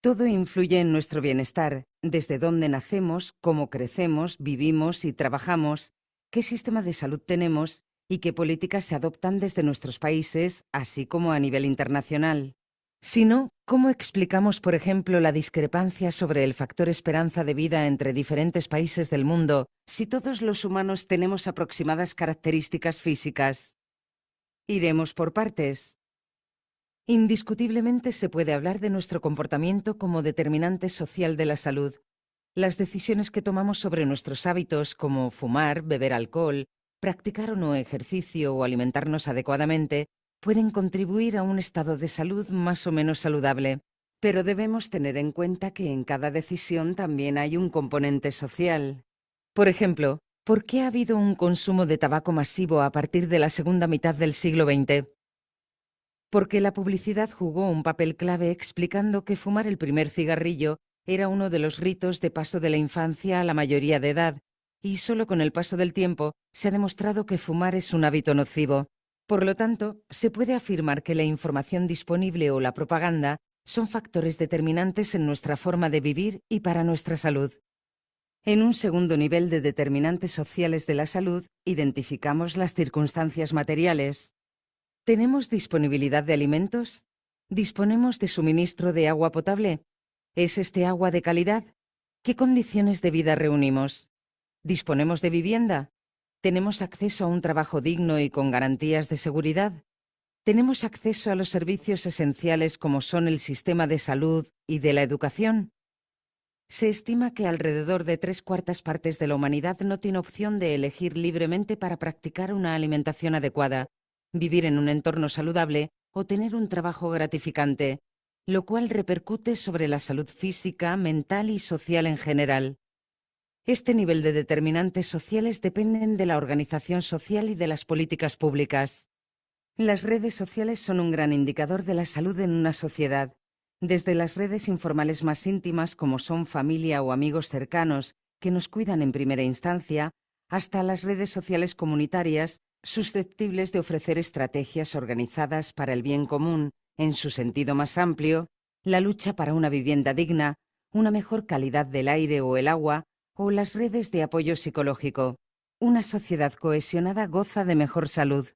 Speaker 8: Todo influye en nuestro bienestar, desde dónde nacemos, cómo crecemos, vivimos y trabajamos, qué sistema de salud tenemos y qué políticas se adoptan desde nuestros países, así como a nivel internacional. Si no, ¿cómo explicamos, por ejemplo, la discrepancia sobre el factor esperanza de vida entre diferentes países del mundo si todos los humanos tenemos aproximadas características físicas? Iremos por partes. Indiscutiblemente se puede hablar de nuestro comportamiento como determinante social de la salud. Las decisiones que tomamos sobre nuestros hábitos, como fumar, beber alcohol, practicar o no ejercicio o alimentarnos adecuadamente, pueden contribuir a un estado de salud más o menos saludable. Pero debemos tener en cuenta que en cada decisión también hay un componente social. Por ejemplo, ¿por qué ha habido un consumo de tabaco masivo a partir de la segunda mitad del siglo XX? Porque la publicidad jugó un papel clave explicando que fumar el primer cigarrillo era uno de los ritos de paso de la infancia a la mayoría de edad, y solo con el paso del tiempo se ha demostrado que fumar es un hábito nocivo. Por lo tanto, se puede afirmar que la información disponible o la propaganda son factores determinantes en nuestra forma de vivir y para nuestra salud. En un segundo nivel de determinantes sociales de la salud, identificamos las circunstancias materiales. ¿Tenemos disponibilidad de alimentos? ¿Disponemos de suministro de agua potable? ¿Es este agua de calidad? ¿Qué condiciones de vida reunimos? ¿Disponemos de vivienda? ¿Tenemos acceso a un trabajo digno y con garantías de seguridad? ¿Tenemos acceso a los servicios esenciales como son el sistema de salud y de la educación? Se estima que alrededor de 3/4 de la humanidad no tiene opción de elegir libremente para practicar una alimentación adecuada, vivir en un entorno saludable o tener un trabajo gratificante, lo cual repercute sobre la salud física, mental y social en general. Este nivel de determinantes sociales dependen de la organización social y de las políticas públicas. Las redes sociales son un gran indicador de la salud en una sociedad. Desde las redes informales más íntimas, como son familia o amigos cercanos que nos cuidan en primera instancia, hasta las redes sociales comunitarias, susceptibles de ofrecer estrategias organizadas para el bien común, en su sentido más amplio, la lucha para una vivienda digna, una mejor calidad del aire o el agua, o las redes de apoyo psicológico. Una sociedad cohesionada goza de mejor salud.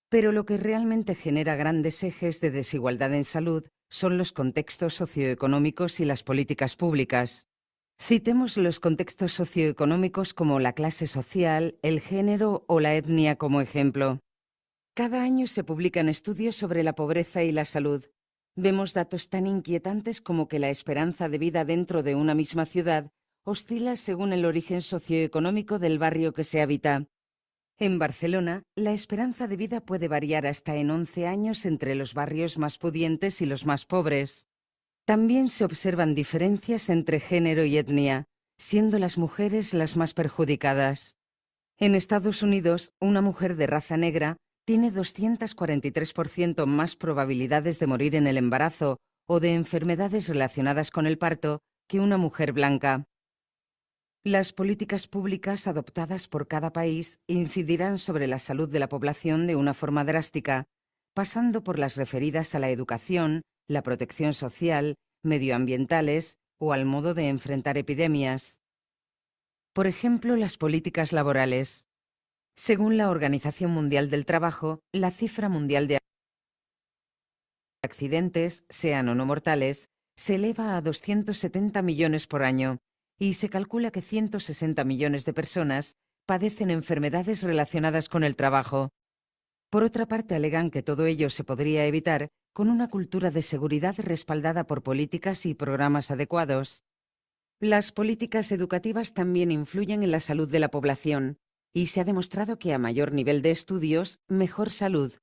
Speaker 8: Pero lo que realmente genera grandes ejes de desigualdad en salud son los contextos socioeconómicos y las políticas públicas. Citemos los contextos socioeconómicos como la clase social, el género o la etnia como ejemplo. Cada año se publican estudios sobre la pobreza y la salud. Vemos datos tan inquietantes como que la esperanza de vida dentro de una misma ciudad oscila según el origen socioeconómico del barrio que se habita. En Barcelona, la esperanza de vida puede variar hasta en 11 años entre los barrios más pudientes y los más pobres. También se observan diferencias entre género y etnia, siendo las mujeres las más perjudicadas. En Estados Unidos, una mujer de raza negra tiene 243% más probabilidades de morir en el embarazo o de enfermedades relacionadas con el parto que una mujer blanca. Las políticas públicas adoptadas por cada país incidirán sobre la salud de la población de una forma drástica, pasando por las referidas a la educación, la protección social, medioambientales o al modo de enfrentar epidemias. Por ejemplo, las políticas laborales. Según la Organización Mundial del Trabajo, la cifra mundial de accidentes, sean o no mortales, se eleva a 270 millones por año, y se calcula que 160 millones de personas padecen enfermedades relacionadas con el trabajo. Por otra parte, alegan que todo ello se podría evitar con una cultura de seguridad respaldada por políticas y programas adecuados. Las políticas educativas también influyen en la salud de la población, y se ha demostrado que a mayor nivel de estudios, mejor salud.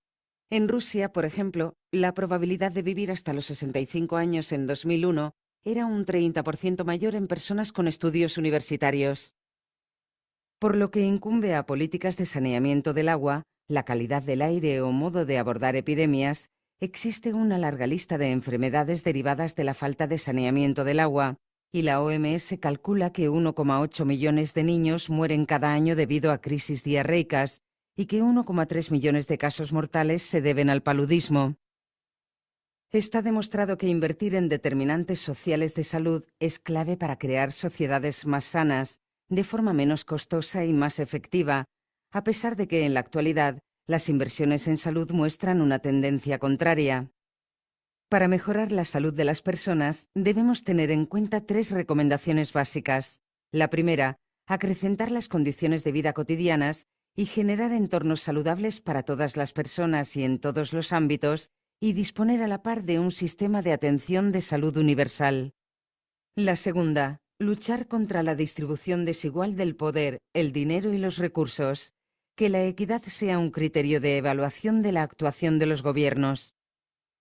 Speaker 8: En Rusia, por ejemplo, la probabilidad de vivir hasta los 65 años en 2001 era un 30% mayor en personas con estudios universitarios. Por lo que incumbe a políticas de saneamiento del agua, la calidad del aire o modo de abordar epidemias, existe una larga lista de enfermedades derivadas de la falta de saneamiento del agua, y la OMS calcula que 1,8 millones de niños mueren cada año debido a crisis diarreicas y que 1,3 millones de casos mortales se deben al paludismo. Está demostrado que invertir en determinantes sociales de salud es clave para crear sociedades más sanas, de forma menos costosa y más efectiva, a pesar de que en la actualidad las inversiones en salud muestran una tendencia contraria. Para mejorar la salud de las personas, debemos tener en cuenta 3 recomendaciones básicas. La primera, acrecentar las condiciones de vida cotidianas y generar entornos saludables para todas las personas y en todos los ámbitos, y disponer a la par de un sistema de atención de salud universal. La segunda, luchar contra la distribución desigual del poder, el dinero y los recursos. Que la equidad sea un criterio de evaluación de la actuación de los gobiernos.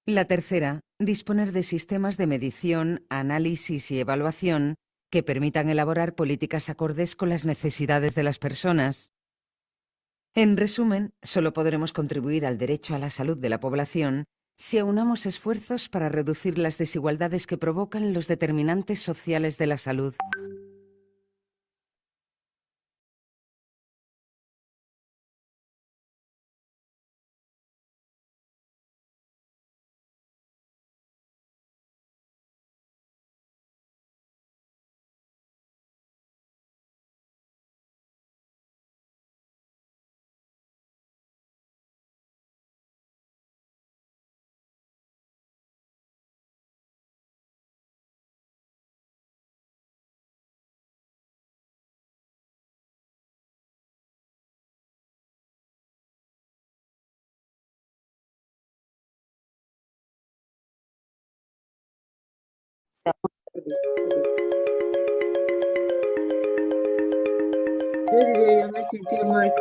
Speaker 8: La tercera, disponer de sistemas de medición, análisis y evaluación que permitan elaborar políticas acordes con las necesidades de las personas. En resumen, solo podremos contribuir al derecho a la salud de la población si aunamos esfuerzos para reducir las desigualdades que provocan los determinantes sociales de la salud.
Speaker 9: Yo diría, yo me sentía mal,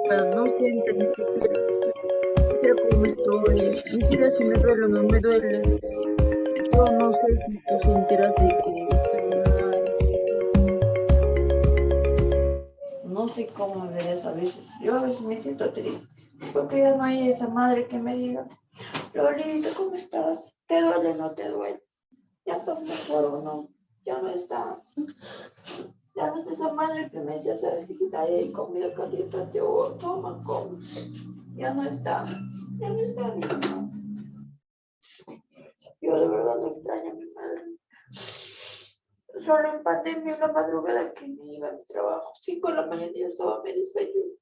Speaker 9: pero no siento ni siquiera, cómo estoy, ni siquiera si me duele o no me duele. Yo no sé si tú sentirás de que
Speaker 10: no sé cómo me verás a veces. Yo a veces me siento triste, porque ya no hay esa madre que me diga, Lolita, ¿cómo estás? ¿Te duele o no te duele? ¿Ya estás mejor o no? Ya no está. Ya no es esa madre que me decía, hijita, hay comida caliente, toma, come. Ya no está. Ya no está mi mamá. Yo de verdad no extraño a mi madre. Solo en pandemia, en la madrugada que me iba a mi trabajo, 5 de la mañana yo estaba medio desayuno.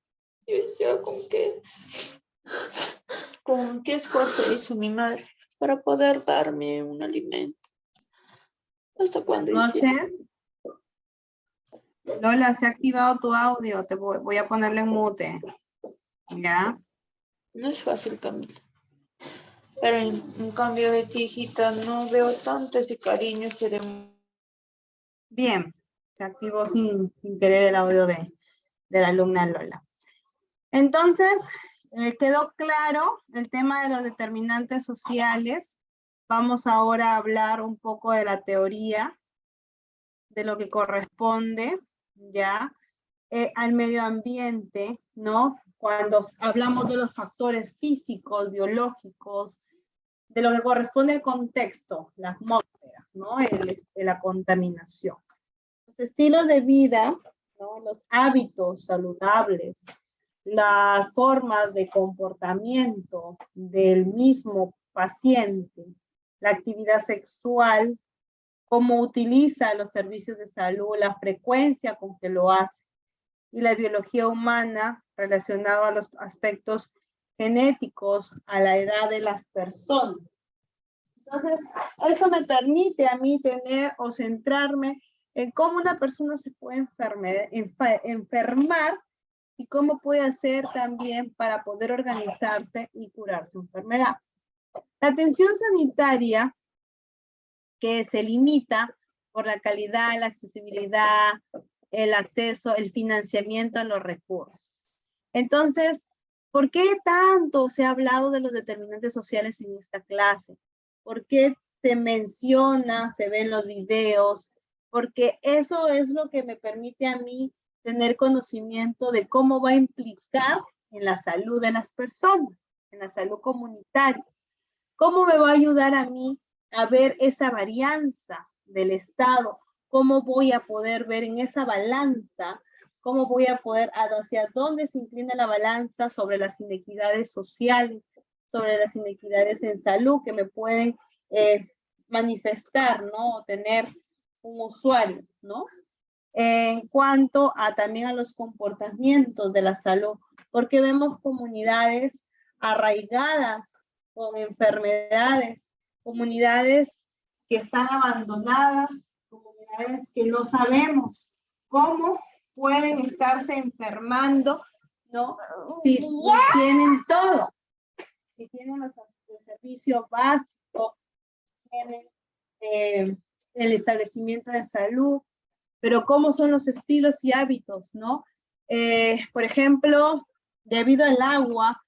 Speaker 10: Yo decía, ¿con qué esfuerzo hizo mi madre para poder darme un alimento? ¿Hasta cuándo hice?
Speaker 1: Noches. Lola, se ha activado tu audio, te voy a ponerle en mute. ¿Ya?
Speaker 10: No es fácil, Camila. Pero en cambio de ti, hijita, no veo tanto ese cariño, ese
Speaker 1: Bien, se activó sin querer el audio de la alumna Lola. Entonces, quedó claro el tema de los determinantes sociales. Vamos ahora a hablar un poco de la teoría, de lo que corresponde, ¿ya? Al medio ambiente, ¿no? Cuando hablamos de los factores físicos, biológicos, de lo que corresponde al contexto, la atmósfera, ¿no? La contaminación. Los estilos de vida, ¿no? Los hábitos saludables, las formas de comportamiento del mismo paciente, la actividad sexual, cómo utiliza los servicios de salud, la frecuencia con que lo hace, y la biología humana relacionada a los aspectos genéticos, a la edad de las personas. Entonces, eso me permite a mí tener o centrarme en cómo una persona se puede enfermar y cómo puede hacer también para poder organizarse y curar su enfermedad. La atención sanitaria, que se limita por la calidad, la accesibilidad, el acceso, el financiamiento a los recursos. Entonces, ¿por qué tanto se ha hablado de los determinantes sociales en esta clase? ¿Por qué se menciona, se ven los videos? Porque eso es lo que me permite a mí tener conocimiento de cómo va a implicar en la salud de las personas, en la salud comunitaria. ¿Cómo me va a ayudar a mí a ver esa varianza del Estado? ¿Cómo voy a poder ver en esa balanza? ¿Cómo voy a poder, hacia dónde se inclina la balanza sobre las inequidades sociales, sobre las inequidades en salud que me pueden manifestar, ¿no? O tener un usuario, ¿no? En cuanto a también a los comportamientos de la salud, porque vemos comunidades arraigadas con enfermedades, comunidades que están abandonadas, comunidades que no sabemos cómo pueden estarse enfermando, ¿no? Si tienen todo, si tienen los servicios básicos, tienen el establecimiento de salud, pero cómo son los estilos y hábitos, ¿no? Por ejemplo, debido al agua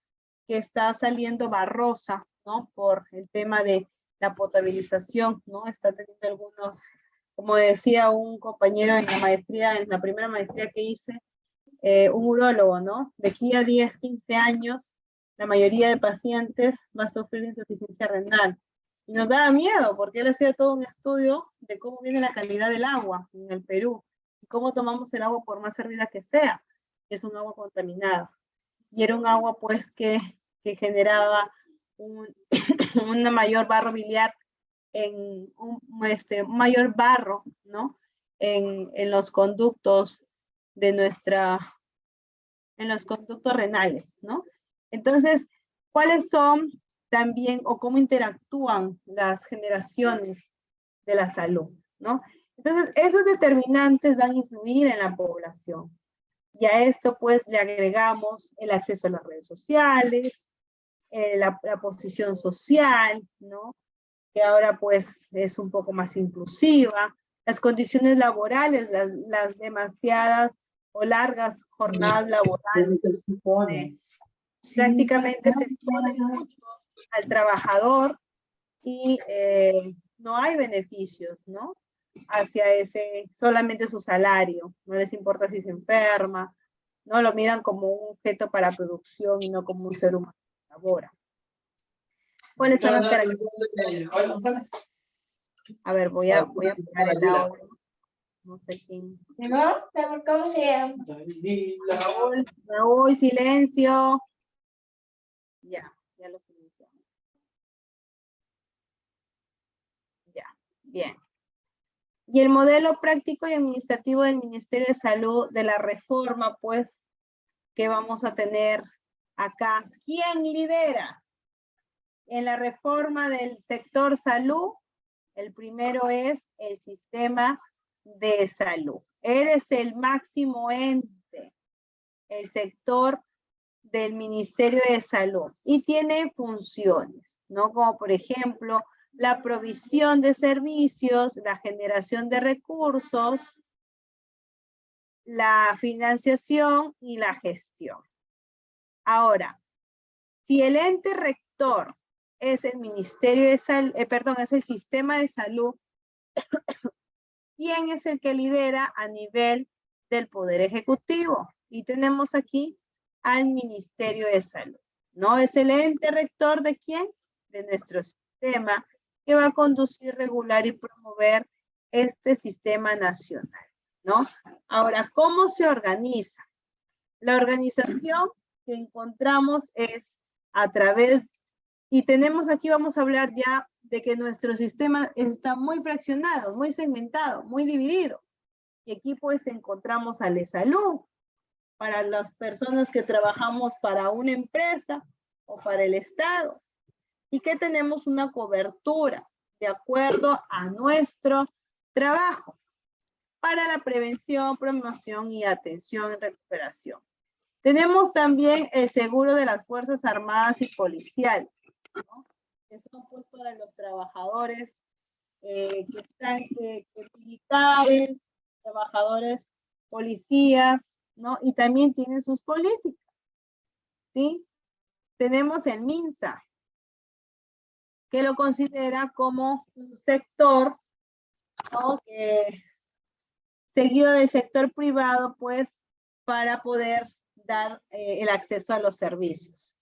Speaker 1: que está saliendo barrosa, ¿no? Por el tema de la potabilización, ¿no? Está teniendo algunos, como decía un compañero en la maestría, en la primera maestría que hice, un urólogo, ¿no? De aquí a 10, 15 años, la mayoría de pacientes va a sufrir insuficiencia renal. Y nos daba miedo, porque él hacía todo un estudio de cómo viene la calidad del agua en el Perú, y cómo tomamos el agua por más servida que sea, que es un agua contaminada. Y era un agua, pues, que generaba una mayor barro biliar, un mayor barro, ¿no? En los conductos de en los conductos renales, ¿no? Entonces, ¿cuáles son también o cómo interactúan las generaciones de la salud, ¿no? Entonces, esos determinantes van a influir en la población. Y a esto, pues, le agregamos el acceso a las redes sociales, la posición social, ¿no? Que ahora, pues, es un poco más inclusiva, las condiciones laborales, las demasiadas o largas jornadas laborales. Prácticamente se expone mucho al trabajador y no hay beneficios, ¿no? Hacia solamente su salario. No les importa si se enferma, no lo miran como un objeto para producción y no como un ser humano que labora. ¿Cuáles son las características? A ver, voy a poner el audio. No sé quién.
Speaker 10: ¿Cómo se llama?
Speaker 1: Raúl, silencio. Ya lo silenciamos. Ya, bien. Y el modelo práctico y administrativo del Ministerio de Salud de la reforma, pues, que vamos a tener acá. ¿Quién lidera? En la reforma del sector salud, el primero es el sistema de salud. Eres el máximo ente, el sector del Ministerio de Salud, y tiene funciones, ¿no? Como por ejemplo, la provisión de servicios, la generación de recursos, la financiación y la gestión. Ahora, si el ente rector es el Ministerio de Salud, es el sistema de salud, ¿quién es el que lidera a nivel del Poder Ejecutivo? Y tenemos aquí al Ministerio de Salud, ¿no? Es el ente rector de ¿quién? De nuestro sistema, que va a conducir, regular y promover este sistema nacional, ¿no? Ahora, ¿cómo se organiza? La organización que encontramos es a través, y tenemos aquí, vamos a hablar ya de que nuestro sistema está muy fraccionado, muy segmentado, muy dividido. Y aquí pues encontramos a Salud, para las personas que trabajamos para una empresa o para el Estado, y que tenemos una cobertura de acuerdo a nuestro trabajo para la prevención, promoción y atención y recuperación. Tenemos también el seguro de las Fuerzas Armadas y Policiales, ¿no? Que son pues para los trabajadores que están militares, trabajadores policías, ¿no? Y también tienen sus políticas, ¿sí? Tenemos el MINSA, que lo considera como un sector, ¿no? Seguido del sector privado, pues, para poder dar el acceso a los servicios.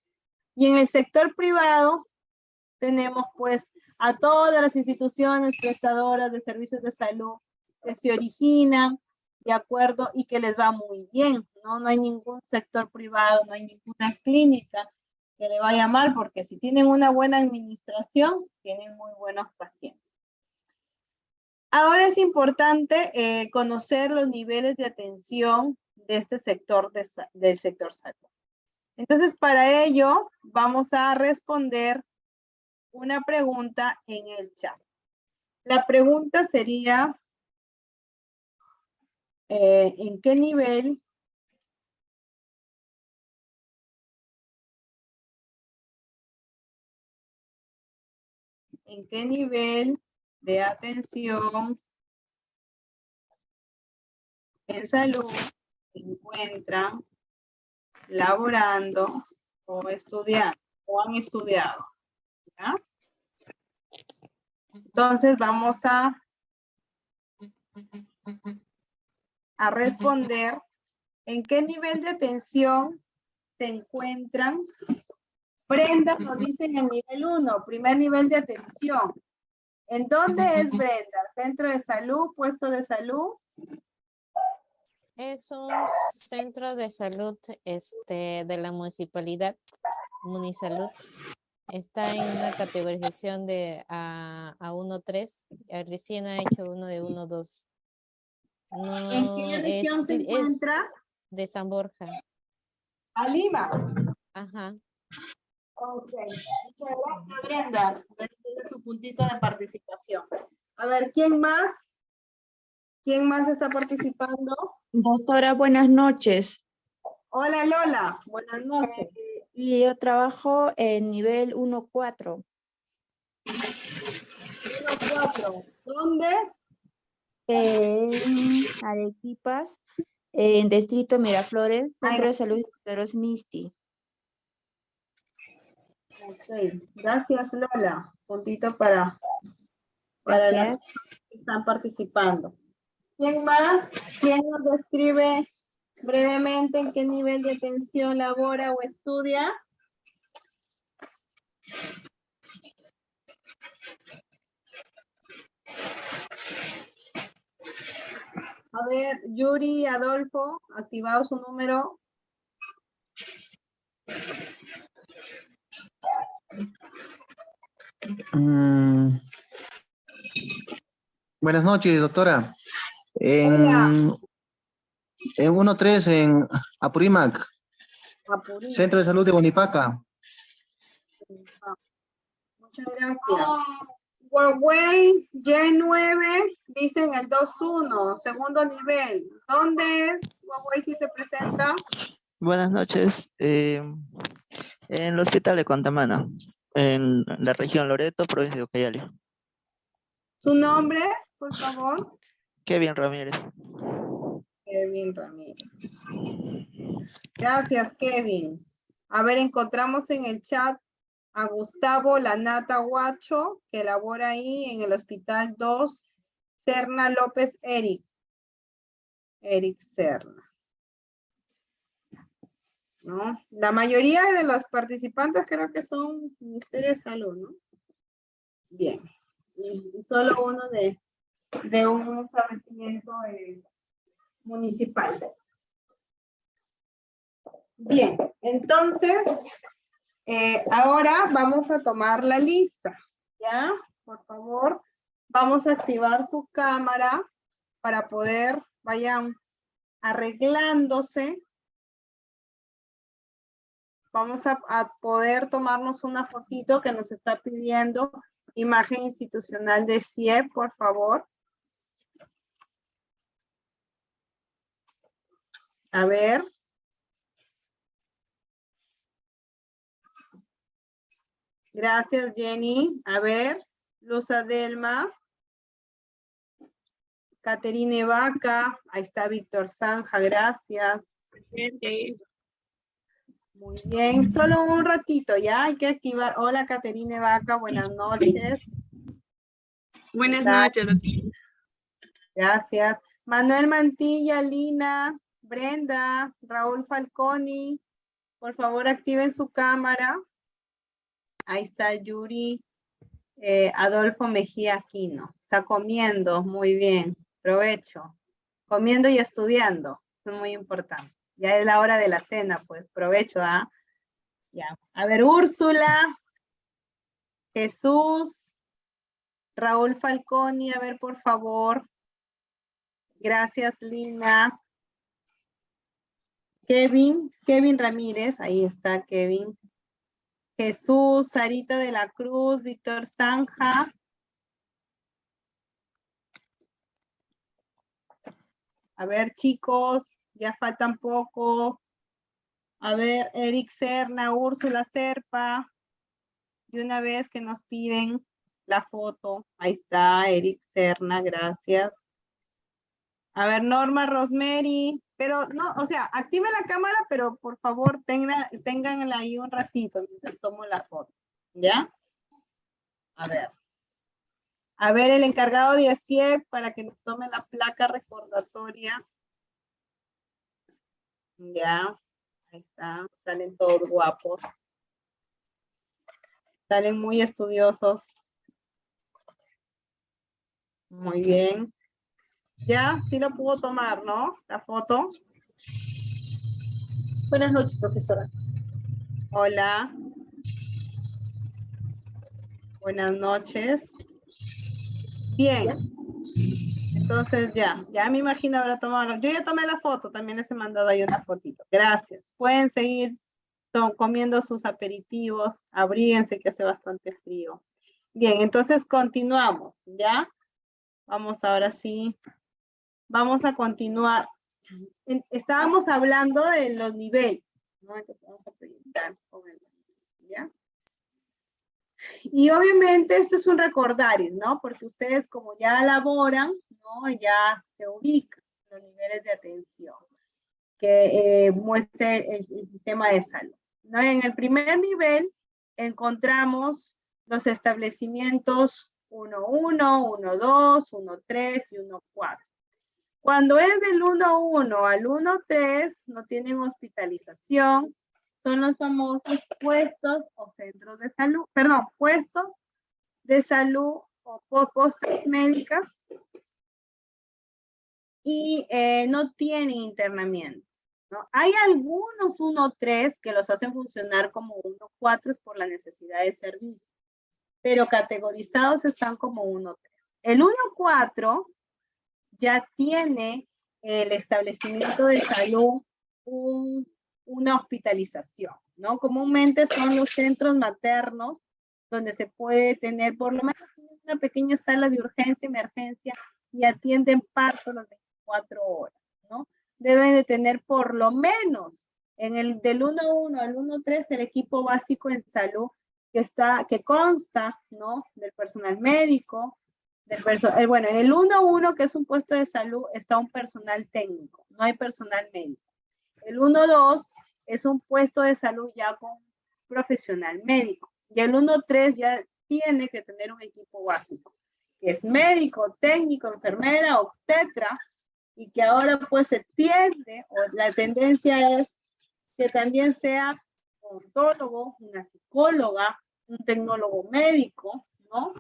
Speaker 1: Y en el sector privado tenemos, pues, a todas las instituciones prestadoras de servicios de salud que se originan de acuerdo y que les va muy bien, ¿no? No hay ningún sector privado, no hay ninguna clínica que le vaya mal, porque si tienen una buena administración, tienen muy buenos pacientes. Ahora es importante conocer los niveles de atención de este sector, del sector salud. Entonces, para ello, vamos a responder una pregunta en el chat. La pregunta sería, ¿en qué nivel de atención en salud se encuentran laborando o estudiando o han estudiado? ¿Ya? Entonces vamos a responder en qué nivel de atención se encuentran. Brenda nos dice en el nivel 1, primer nivel de atención. ¿En dónde es Brenda? ¿Centro de salud, puesto de salud?
Speaker 11: Es un centro de salud de la municipalidad, Munisalud. Está en una categorización de a 1-3. Recién ha hecho uno de 1-2. No,
Speaker 1: ¿en qué región se encuentra?
Speaker 11: De San Borja.
Speaker 1: ¿A Lima?
Speaker 11: Ajá.
Speaker 1: Ok. Muchas gracias, Brenda. Tiene su puntito de participación. A ver, ¿quién más? ¿Quién más está participando?
Speaker 10: Doctora, buenas noches.
Speaker 1: Hola, Lola. Buenas noches.
Speaker 10: Y yo trabajo en nivel 1-4.
Speaker 1: 1-4. ¿Dónde?
Speaker 10: En Arequipas, En Distrito Miraflores, Centro de Salud Feroz Misti.
Speaker 1: Ok, gracias Lola. Puntito para las que están participando. ¿Quién más? ¿Quién nos describe brevemente en qué nivel de atención labora o estudia? A ver, Yuri, Adolfo, activado su número.
Speaker 12: Buenas noches, doctora. En 1-3 en Apurímac, Centro de Salud de Bonipaca.
Speaker 1: Muchas gracias. Huawei Y9, dicen el 2-1, segundo nivel. ¿Dónde es Huawei si se presenta?
Speaker 13: Buenas noches. En el hospital de Contamana, en la región Loreto, provincia de Ucayali.
Speaker 1: ¿Su nombre, por favor?
Speaker 13: Kevin Ramírez.
Speaker 1: Kevin Ramírez. Gracias, Kevin. A ver, encontramos en el chat a Gustavo Lanata Huacho, que labora ahí en el Hospital 2, Serna López Eric. Eric Serna. ¿No? La mayoría de los participantes creo que son Ministerio de Salud, ¿no? Bien. Y solo uno de un establecimiento municipal. Bien, entonces, ahora vamos a tomar la lista, ¿ya? Por favor, vamos a activar su cámara para poder, vayan arreglándose. Vamos a poder tomarnos una fotito que nos está pidiendo imagen institucional de CIEP, por favor. A ver. Gracias, Jenny. A ver, Luz Adelma. Caterine Vaca. Ahí está Víctor Zanja, gracias. Muy bien, solo un ratito, ya hay que activar. Hola, Caterine Vaca, buenas noches.
Speaker 14: Buenas noches, doctora.
Speaker 1: Gracias. Manuel Mantilla, Lina, Brenda, Raúl Falconi, por favor activen su cámara. Ahí está Yuri, Adolfo Mejía Aquino. Está comiendo, muy bien, provecho. Comiendo y estudiando, eso es muy importante. Ya es la hora de la cena, pues provecho, ¿ah? Ya. A ver, Úrsula, Jesús, Raúl Falconi, a ver, por favor. Gracias, Lina. Kevin Ramírez, ahí está Kevin. Jesús, Sarita de la Cruz, Víctor Zanja. A ver, chicos, ya faltan poco. A ver, Eric Serna, Úrsula Serpa. De una vez que nos piden la foto. Ahí está, Eric Serna, gracias. A ver, Norma Rosemary. Pero no, o sea, active la cámara, pero por favor ténganla ahí un ratito mientras tomo la foto. ¿Ya? A ver. A ver, el encargado de ACIEC para que nos tome la placa recordatoria. Ya, ahí está, salen todos guapos. Salen muy estudiosos. Muy bien. Ya, sí lo puedo tomar, ¿no? La foto.
Speaker 15: Buenas noches, profesora.
Speaker 1: Hola. Buenas noches. Bien. Entonces ya me imagino habrá tomado. Yo ya tomé la foto, también les he mandado ahí una fotito. Gracias. Pueden seguir comiendo sus aperitivos. Abríguense que hace bastante frío. Bien, entonces continuamos, ¿ya? Vamos ahora sí. Vamos a continuar. Estábamos hablando de los niveles, ¿no? Entonces vamos a proyectar con el, ¿ya? Y obviamente esto es un recordaris, ¿no? Porque ustedes como ya elaboran, ¿no? Ya se ubican los niveles de atención. que muestre el sistema de salud, ¿no? En el primer nivel encontramos los establecimientos 1.1, 1.2, 1.3 y 1.4. Cuando es del 1.1 al 1.3, no tienen hospitalización, son los famosos puestos o centros de salud, perdón, puestos de salud o postas médicas y no tienen internamiento, ¿no? Hay algunos 1.3 que los hacen funcionar como 1.4 por la necesidad de servicio, pero categorizados están como 1.3. El 1.4 ya tiene el establecimiento de salud una hospitalización, ¿no? Comúnmente son los centros maternos donde se puede tener por lo menos una pequeña sala de urgencia, emergencia y atienden parto las 24 horas, ¿no? Deben de tener por lo menos en el del 1.1 al 1.3 el equipo básico en salud que consta, ¿no? Del personal médico, bueno, en el 1.1, que es un puesto de salud, está un personal técnico, no hay personal médico. El 1.2 es un puesto de salud ya con profesional médico. Y el 1.3 ya tiene que tener un equipo básico, que es médico, técnico, enfermera, obstetra, y que ahora pues se tiende, o la tendencia es que también sea un odontólogo, una psicóloga, un tecnólogo médico, ¿no?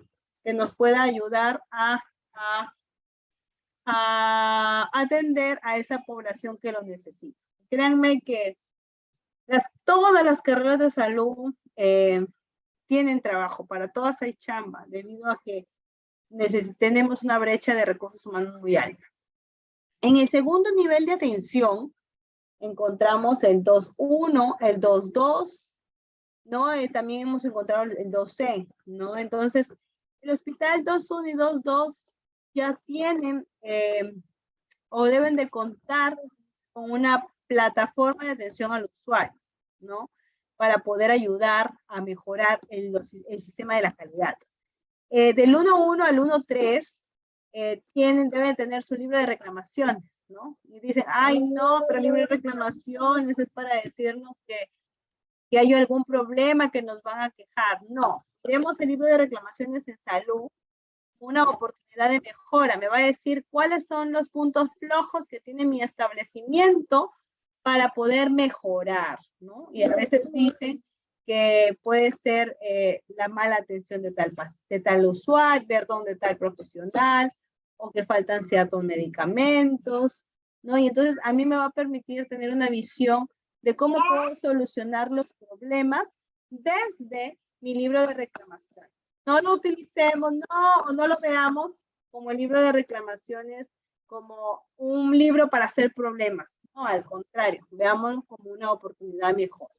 Speaker 1: Que nos pueda ayudar a atender a esa población que lo necesita. Créanme que todas las carreras de salud tienen trabajo, para todas hay chamba, debido a que tenemos una brecha de recursos humanos muy alta. En el segundo nivel de atención encontramos el 2.1, el 2.2, ¿no? También hemos encontrado el 2C, ¿no? Entonces, el hospital 2.1 y 2.2 ya tienen o deben de contar con una plataforma de atención al usuario, ¿no? Para poder ayudar a mejorar el sistema de la calidad. Del 1.1 al 1.3 deben tener su libro de reclamaciones, ¿no? Y dicen, ay, no, pero el libro de reclamaciones es para decirnos que hay algún problema que nos van a quejar. No, tenemos el libro de reclamaciones en salud, una oportunidad de mejora. Me va a decir cuáles son los puntos flojos que tiene mi establecimiento para poder mejorar, ¿no? Y a veces dicen que puede ser la mala atención de tal usuario, perdón, de tal profesional, o que faltan ciertos medicamentos, ¿no? Y entonces a mí me va a permitir tener una visión de cómo puedo solucionar los problemas desde mi libro de reclamaciones. No lo utilicemos, no lo veamos como el libro de reclamaciones, como un libro para hacer problemas. No, al contrario, veámoslo como una oportunidad mejor.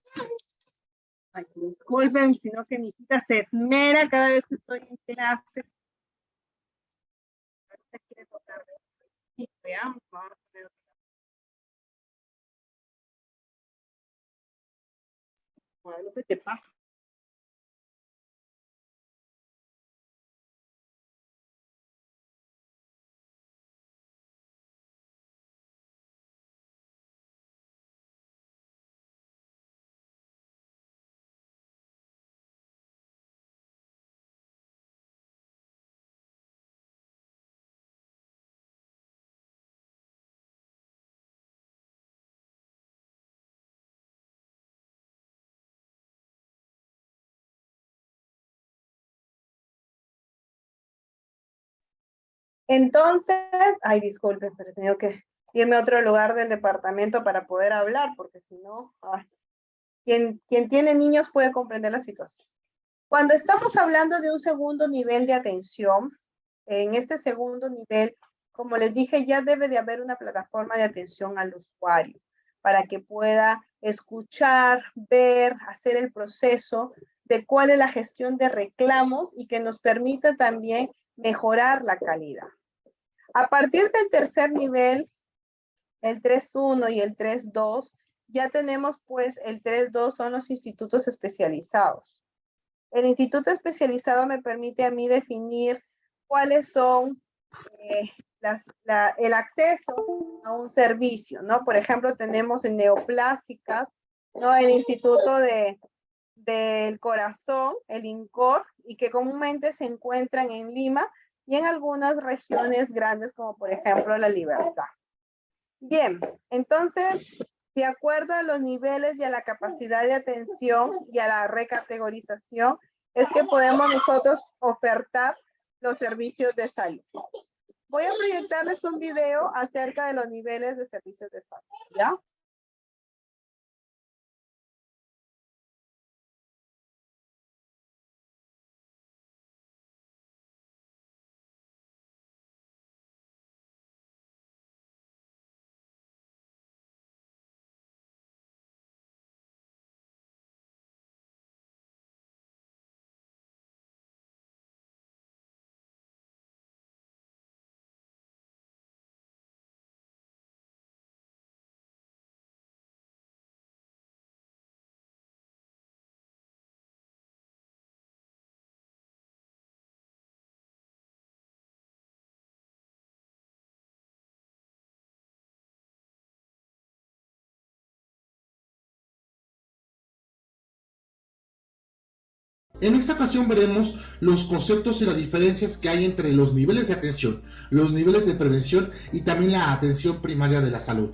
Speaker 1: Ay, disculpen, sino que mi hijita se esmera cada vez que estoy en clase. Ahorita quiere tocar. Sí, veamos, vamos a poner otra. Guadalupe, ¿qué pasa? Entonces, ay, disculpen, pero he tenido que irme a otro lugar del departamento para poder hablar, porque si no, quien tiene niños puede comprender la situación. Cuando estamos hablando de un segundo nivel de atención, en este segundo nivel, como les dije, ya debe de haber una plataforma de atención al usuario para que pueda escuchar, ver, hacer el proceso de cuál es la gestión de reclamos y que nos permita también mejorar la calidad. A partir del tercer nivel, el 3.1 y el 3.2, ya tenemos pues el 3.2 son los institutos especializados. El instituto especializado me permite a mí definir cuáles son el acceso a un servicio, ¿no? Por ejemplo, tenemos en neoplásicas, ¿no? El Instituto del Corazón, el INCOR, y que comúnmente se encuentran en Lima y en algunas regiones grandes, como por ejemplo La Libertad. Bien, entonces, de acuerdo a los niveles y a la capacidad de atención y a la recategorización, es que podemos nosotros ofertar los servicios de salud. Voy a proyectarles un video acerca de los niveles de servicios de salud, ¿ya?
Speaker 15: En esta ocasión veremos los conceptos y las diferencias que hay entre los niveles de atención, los niveles de prevención y también la atención primaria de la salud.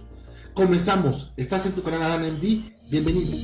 Speaker 15: Comenzamos. Estás en tu canal Adán MD. Bienvenido.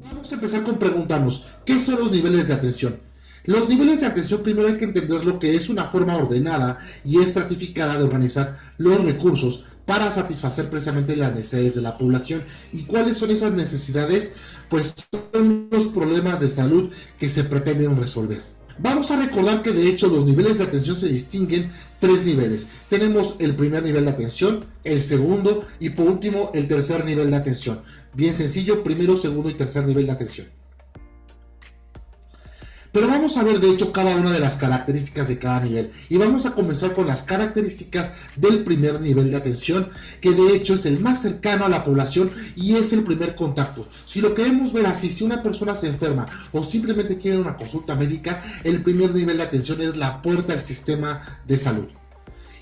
Speaker 15: Vamos a empezar con preguntarnos, ¿qué son los niveles de atención? Los niveles de atención, primero hay que entender lo que es una forma ordenada y estratificada de organizar los recursos para satisfacer precisamente las necesidades de la población. ¿Y cuáles son esas necesidades? Pues son los problemas de salud que se pretenden resolver. Vamos a recordar que de hecho los niveles de atención se distinguen tres niveles. Tenemos el primer nivel de atención, el segundo y por último el tercer nivel de atención. Bien sencillo, primero, segundo y tercer nivel de atención. Pero vamos a ver de hecho cada una de las características de cada nivel y vamos a comenzar con las características del primer nivel de atención, que de hecho es el más cercano a la población y es el primer contacto. Si lo queremos ver así, si una persona se enferma o simplemente quiere una consulta médica, el primer nivel de atención es la puerta al sistema de salud.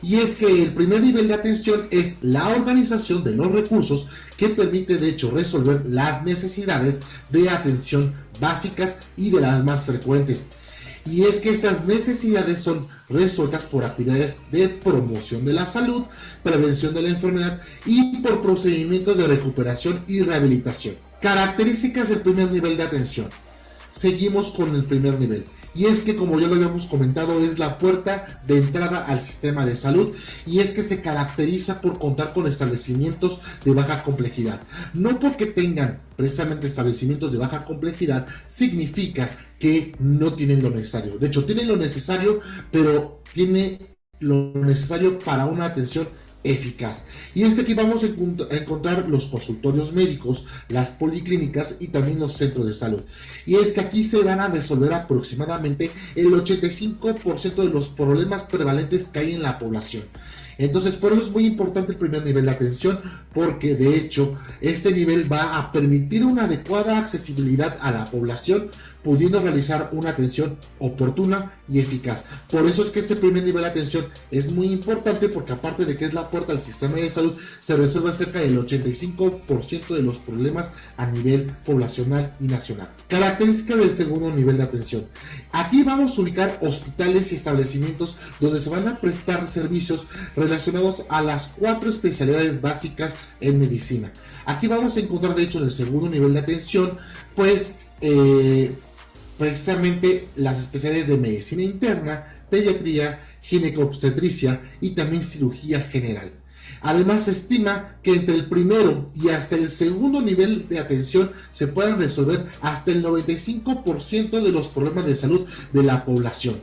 Speaker 15: Y es que el primer nivel de atención es la organización de los recursos que permite de hecho resolver las necesidades de atención básicas y de las más frecuentes. Y es que estas necesidades son resueltas por actividades de promoción de la salud, prevención de la enfermedad y por procedimientos de recuperación y rehabilitación. Características del primer nivel de atención. Seguimos con el primer nivel. Y es que, como ya lo habíamos comentado, es la puerta de entrada al sistema de salud y es que se caracteriza por contar con establecimientos de baja complejidad. No porque tengan precisamente establecimientos de baja complejidad significa que no tienen lo necesario. De hecho, tienen lo necesario, pero tiene lo necesario para una atención eficaz. Y es que aquí vamos a encontrar los consultorios médicos, las policlínicas y también los centros de salud. Y es que aquí se van a resolver aproximadamente el 85% de los problemas prevalentes que hay en la población. Entonces, por eso es muy importante el primer nivel de atención, porque de hecho este nivel va a permitir una adecuada accesibilidad a la población, pudiendo realizar una atención oportuna y eficaz. Por eso es que este primer nivel de atención es muy importante, porque aparte de que es la puerta al sistema de salud, se resuelve cerca del 85% de los problemas a nivel poblacional y nacional. Características del segundo nivel de atención. Aquí vamos a ubicar hospitales y establecimientos donde se van a prestar servicios relacionados a las 4 especialidades básicas en medicina. Aquí vamos a encontrar de hecho en el segundo nivel de atención pues precisamente las especialidades de medicina interna, pediatría, ginecobstetricia y también cirugía general. Además, se estima que entre el primero y hasta el segundo nivel de atención se puedan resolver hasta el 95% de los problemas de salud de la población.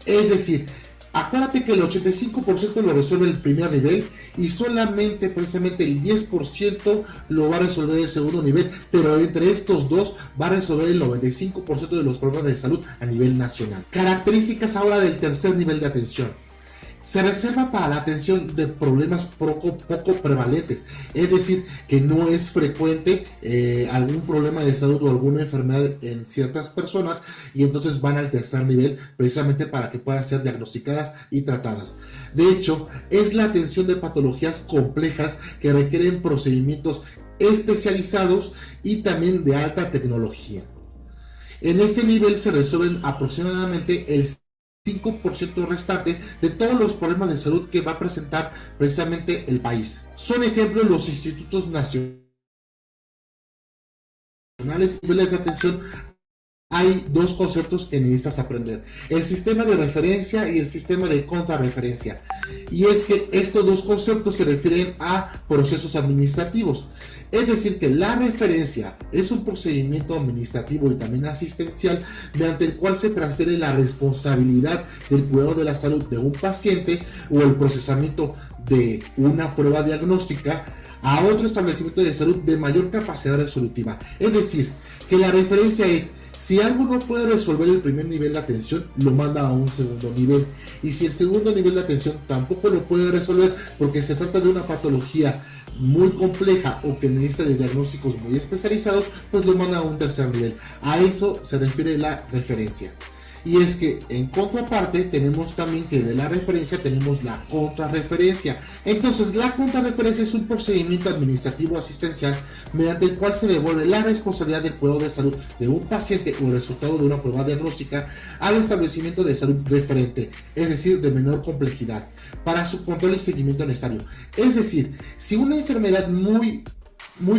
Speaker 15: Es decir, acuérdate que el 85% lo resuelve el primer nivel y solamente precisamente el 10% lo va a resolver el segundo nivel, pero entre estos dos va a resolver el 95% de los problemas de salud a nivel nacional. Características ahora del tercer nivel de atención. Se reserva para la atención de problemas poco prevalentes, es decir, que no es frecuente algún problema de salud o alguna enfermedad en ciertas personas, y entonces van al tercer nivel precisamente para que puedan ser diagnosticadas y tratadas. De hecho, es la atención de patologías complejas que requieren procedimientos especializados y también de alta tecnología. En este nivel se resuelven aproximadamente el 5% restante de todos los problemas de salud que va a presentar precisamente el país. Son ejemplos los institutos nacionales y niveles de atención. Hay dos conceptos que necesitas aprender: el sistema de referencia y el sistema de contrarreferencia. Y es que estos dos conceptos se refieren a procesos administrativos. Es decir, que la referencia es un procedimiento administrativo y también asistencial mediante el cual se transfiere la responsabilidad del cuidado de la salud de un paciente o el procesamiento de una prueba diagnóstica a otro establecimiento de salud de mayor capacidad resolutiva. Es decir, que la referencia es: si algo no puede resolver el primer nivel de atención, lo manda a un segundo nivel. Y si el segundo nivel de atención tampoco lo puede resolver porque se trata de una patología muy compleja o que necesita de diagnósticos muy especializados, pues lo manda a un tercer nivel. A eso se refiere la referencia. Y es que en contraparte tenemos también que de la referencia tenemos la contrarreferencia. Entonces la contrarreferencia es un procedimiento administrativo asistencial mediante el cual se devuelve la responsabilidad del cuidado de salud de un paciente o el resultado de una prueba diagnóstica al establecimiento de salud referente, es decir, de menor complejidad, para su control y seguimiento necesario. Es decir, si una enfermedad muy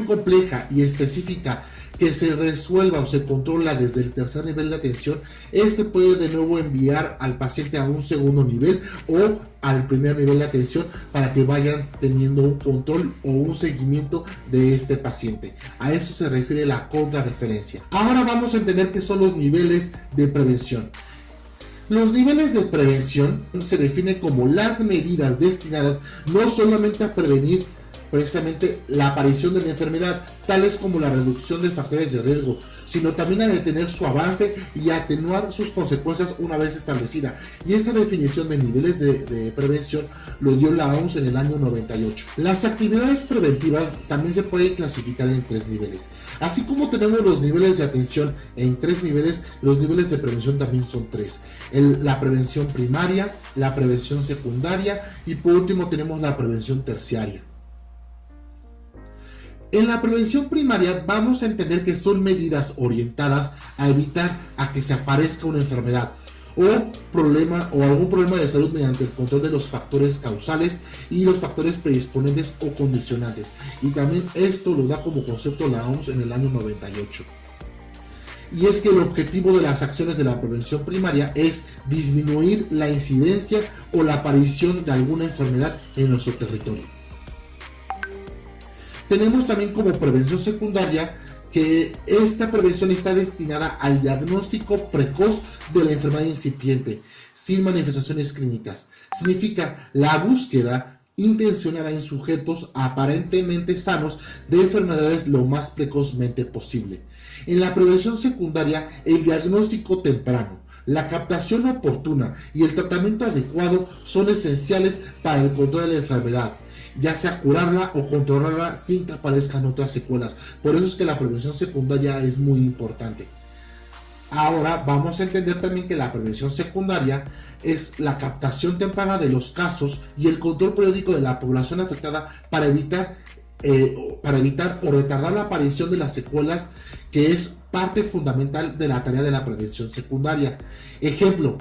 Speaker 15: compleja y específica que se resuelva o se controla desde el tercer nivel de atención, este puede de nuevo enviar al paciente a un segundo nivel o al primer nivel de atención para que vayan teniendo un control o un seguimiento de este paciente. A eso se refiere la contrarreferencia. Ahora vamos a entender qué son los niveles de prevención. Los niveles de prevención se definen como las medidas destinadas no solamente a prevenir precisamente la aparición de la enfermedad, tales como la reducción de factores de riesgo, sino también a detener su avance y a atenuar sus consecuencias una vez establecida. Y esta definición de niveles de prevención lo dio la OMS en el año 98. Las actividades preventivas también se pueden clasificar en 3 niveles. Así como tenemos los niveles de atención en 3 niveles, los niveles de prevención también son 3. La prevención primaria, la prevención secundaria y por último tenemos la prevención terciaria. En la prevención primaria vamos a entender que son medidas orientadas a evitar a que se aparezca una enfermedad o algún problema de salud mediante el control de los factores causales y los factores predisponentes o condicionantes. Y también esto lo da como concepto la OMS en el año 98. Y es que el objetivo de las acciones de la prevención primaria es disminuir la incidencia o la aparición de alguna enfermedad en nuestro territorio. Tenemos también como prevención secundaria que esta prevención está destinada al diagnóstico precoz de la enfermedad incipiente, sin manifestaciones clínicas. Significa la búsqueda intencionada en sujetos aparentemente sanos de enfermedades lo más precozmente posible. En la prevención secundaria, el diagnóstico temprano, la captación oportuna y el tratamiento adecuado son esenciales para el control de la enfermedad, ya sea curarla o controlarla sin que aparezcan otras secuelas. Por eso es que la prevención secundaria es muy importante. Ahora vamos a entender también que la prevención secundaria es la captación temprana de los casos y el control periódico de la población afectada para evitar o retardar la aparición de las secuelas, que es parte fundamental de la tarea de la prevención secundaria. Ejemplo,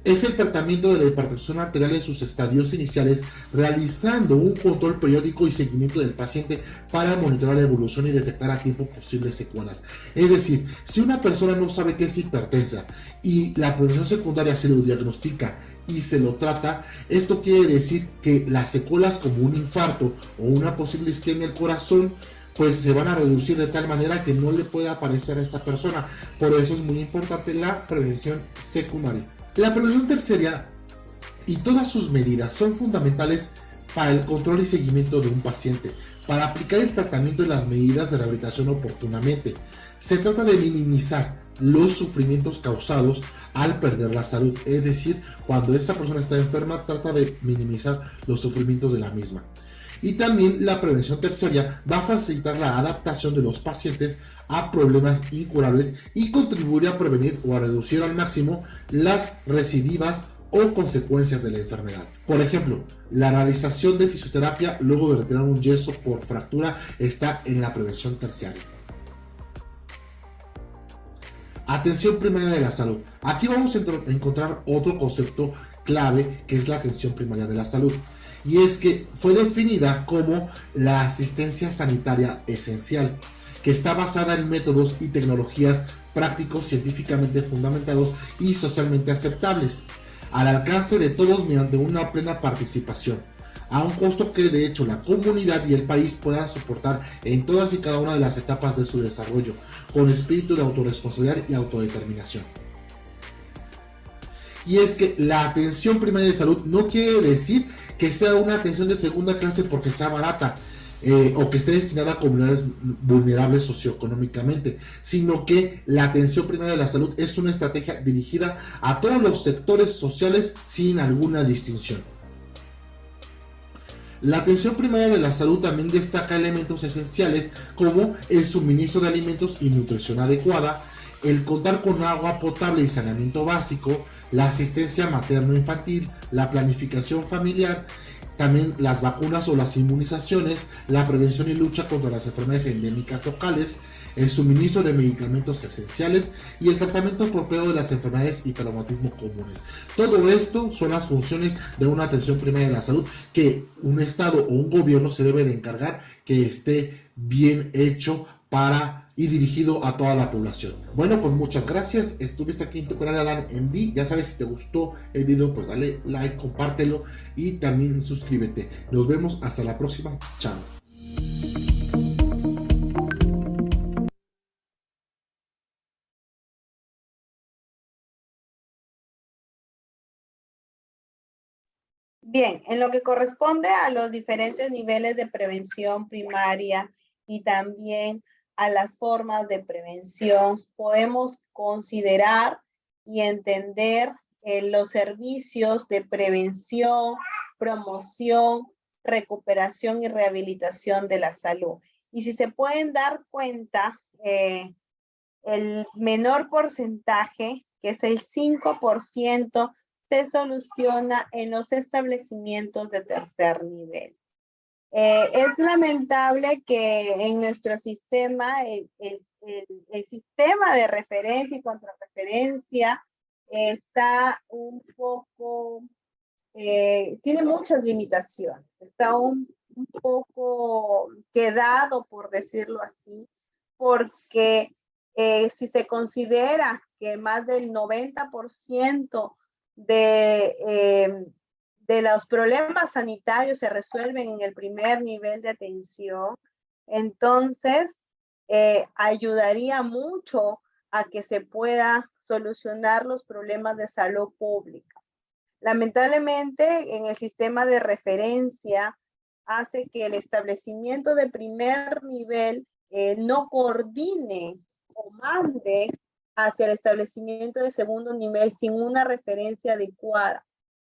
Speaker 15: es el tratamiento de la hipertensión arterial en sus estadios iniciales, realizando un control periódico y seguimiento del paciente para monitorear la evolución y detectar a tiempo posibles secuelas. Es decir, si una persona no sabe que es hipertensa y la prevención secundaria se lo diagnostica y se lo trata, esto quiere decir que las secuelas como un infarto o una posible isquemia del corazón pues se van a reducir de tal manera que no le pueda aparecer a esta persona. Por eso es muy importante la prevención secundaria. La prevención terciaria y todas sus medidas son fundamentales para el control y seguimiento de un paciente, para aplicar el tratamiento y las medidas de rehabilitación oportunamente. Se trata de minimizar los sufrimientos causados al perder la salud. Es decir, cuando esta persona está enferma, trata de minimizar los sufrimientos de la misma. Y también la prevención terciaria va a facilitar la adaptación de los pacientes a problemas incurables y contribuir a prevenir o a reducir al máximo las recidivas o consecuencias de la enfermedad. Por ejemplo, la realización de fisioterapia luego de retirar un yeso por fractura está en la prevención terciaria. Atención primaria de la salud. Aquí vamos a encontrar otro concepto clave que es la atención primaria de la salud. Y es que fue definida como la asistencia sanitaria esencial, que está basada en métodos y tecnologías prácticos, científicamente fundamentados y socialmente aceptables, al alcance de todos mediante una plena participación, a un costo que de hecho la comunidad y el país puedan soportar en todas y cada una de las etapas de su desarrollo, con espíritu de autorresponsabilidad y autodeterminación. Y es que la atención primaria de salud no quiere decir que sea una atención de segunda clase porque sea barata o que esté destinada a comunidades vulnerables socioeconómicamente, sino que la atención primaria de la salud es una estrategia dirigida a todos los sectores sociales sin alguna distinción. La atención primaria de la salud también destaca elementos esenciales como el suministro de alimentos y nutrición adecuada, el contar con agua potable y saneamiento básico, la asistencia materno-infantil, la planificación familiar, también las vacunas o las inmunizaciones, la prevención y lucha contra las enfermedades endémicas locales, el suministro de medicamentos esenciales y el tratamiento apropiado de las enfermedades y traumatismos comunes. Todo esto son las funciones de una atención primaria de la salud que un Estado o un gobierno se debe de encargar que esté bien hecho para y dirigido a toda la población. Bueno, pues muchas gracias. Estuviste aquí en tu canal Adán MD. Ya sabes, si te gustó el video, pues dale like, compártelo y también suscríbete. Nos vemos hasta la próxima. Chao.
Speaker 1: Bien, en lo que corresponde a los diferentes niveles de prevención primaria y también a las formas de prevención, podemos considerar y entender los servicios de prevención, promoción, recuperación y rehabilitación de la salud. Y si se pueden dar cuenta, el menor porcentaje, que es el 5%, se soluciona en los establecimientos de tercer nivel. Es lamentable que en nuestro sistema, el sistema de referencia y contrarreferencia está un poco, tiene muchas limitaciones, está un poco quedado, por decirlo así, porque si se considera que más del 90% de los problemas sanitarios se resuelven en el primer nivel de atención, entonces ayudaría mucho a que se pueda solucionar los problemas de salud pública. Lamentablemente, en el sistema de referencia hace que el establecimiento de primer nivel no coordine o mande hacia el establecimiento de segundo nivel sin una referencia adecuada.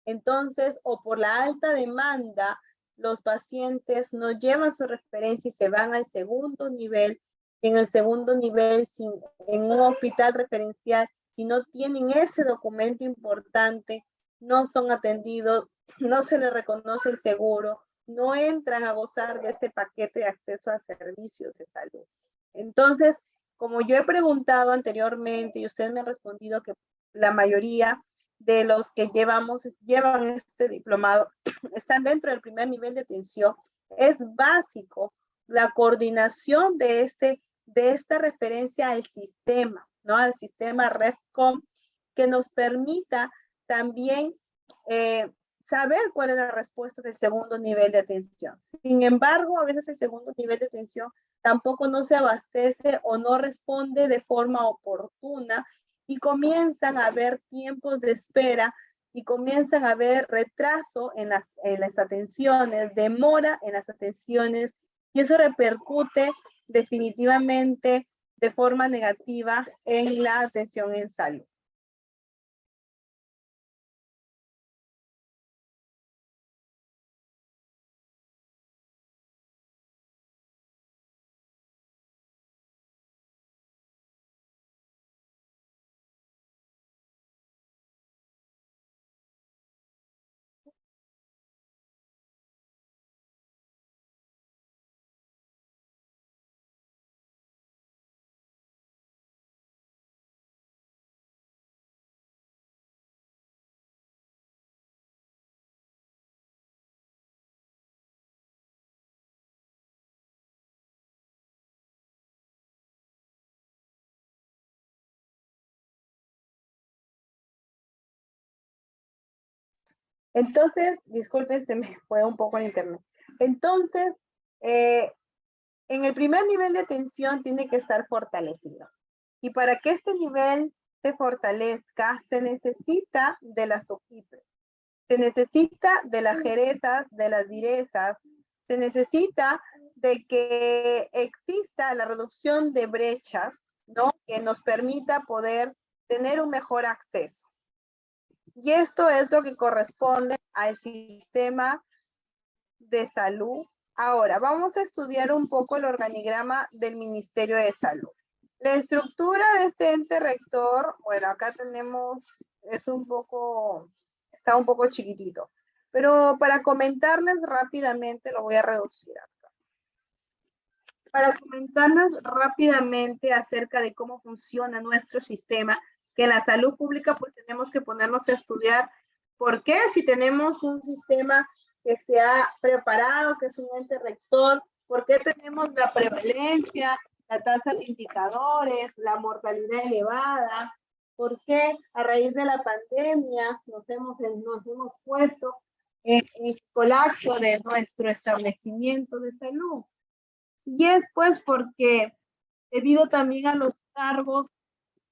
Speaker 1: Entonces, o por la alta demanda, los pacientes no llevan su referencia y se van al segundo nivel. Y en el segundo nivel, en un hospital referencial, si no tienen ese documento importante, no son atendidos, no se les reconoce el seguro, no entran a gozar de ese paquete de acceso a servicios de salud. Entonces, como yo he preguntado anteriormente y ustedes me han respondido que la mayoría de los que llevan este diplomado están dentro del primer nivel de atención, es básico la coordinación de esta referencia al sistema, ¿no? Al sistema REFCOM, que nos permita también saber cuál es la respuesta del segundo nivel de atención. Sin embargo, a veces el segundo nivel de atención tampoco no se abastece o no responde de forma oportuna y comienzan a haber tiempos de espera y comienzan a haber retraso en las atenciones, demora en las atenciones, y eso repercute definitivamente de forma negativa en la atención en salud. Entonces, disculpen, se me fue un poco el internet. Entonces, en el primer nivel de atención tiene que estar fortalecido. Y para que este nivel se fortalezca, se necesita de las OQIPRES, se necesita de las jerezas, de las direzas, se necesita de que exista la reducción de brechas, ¿no? Que nos permita poder tener un mejor acceso. Y esto es lo que corresponde al sistema de salud. Ahora, vamos a estudiar un poco el organigrama del Ministerio de Salud. La estructura de este ente rector, bueno, acá tenemos, está un poco chiquitito. Pero para comentarles rápidamente, lo voy a reducir acá. Para comentarles rápidamente acerca de cómo funciona nuestro sistema, que en la salud pública pues tenemos que ponernos a estudiar por qué si tenemos un sistema que se ha preparado, que es un ente rector, por qué tenemos la prevalencia, la tasa de indicadores, la mortalidad elevada, por qué a raíz de la pandemia nos hemos puesto en colapso de nuestro establecimiento de salud. Y es pues porque debido también a los cargos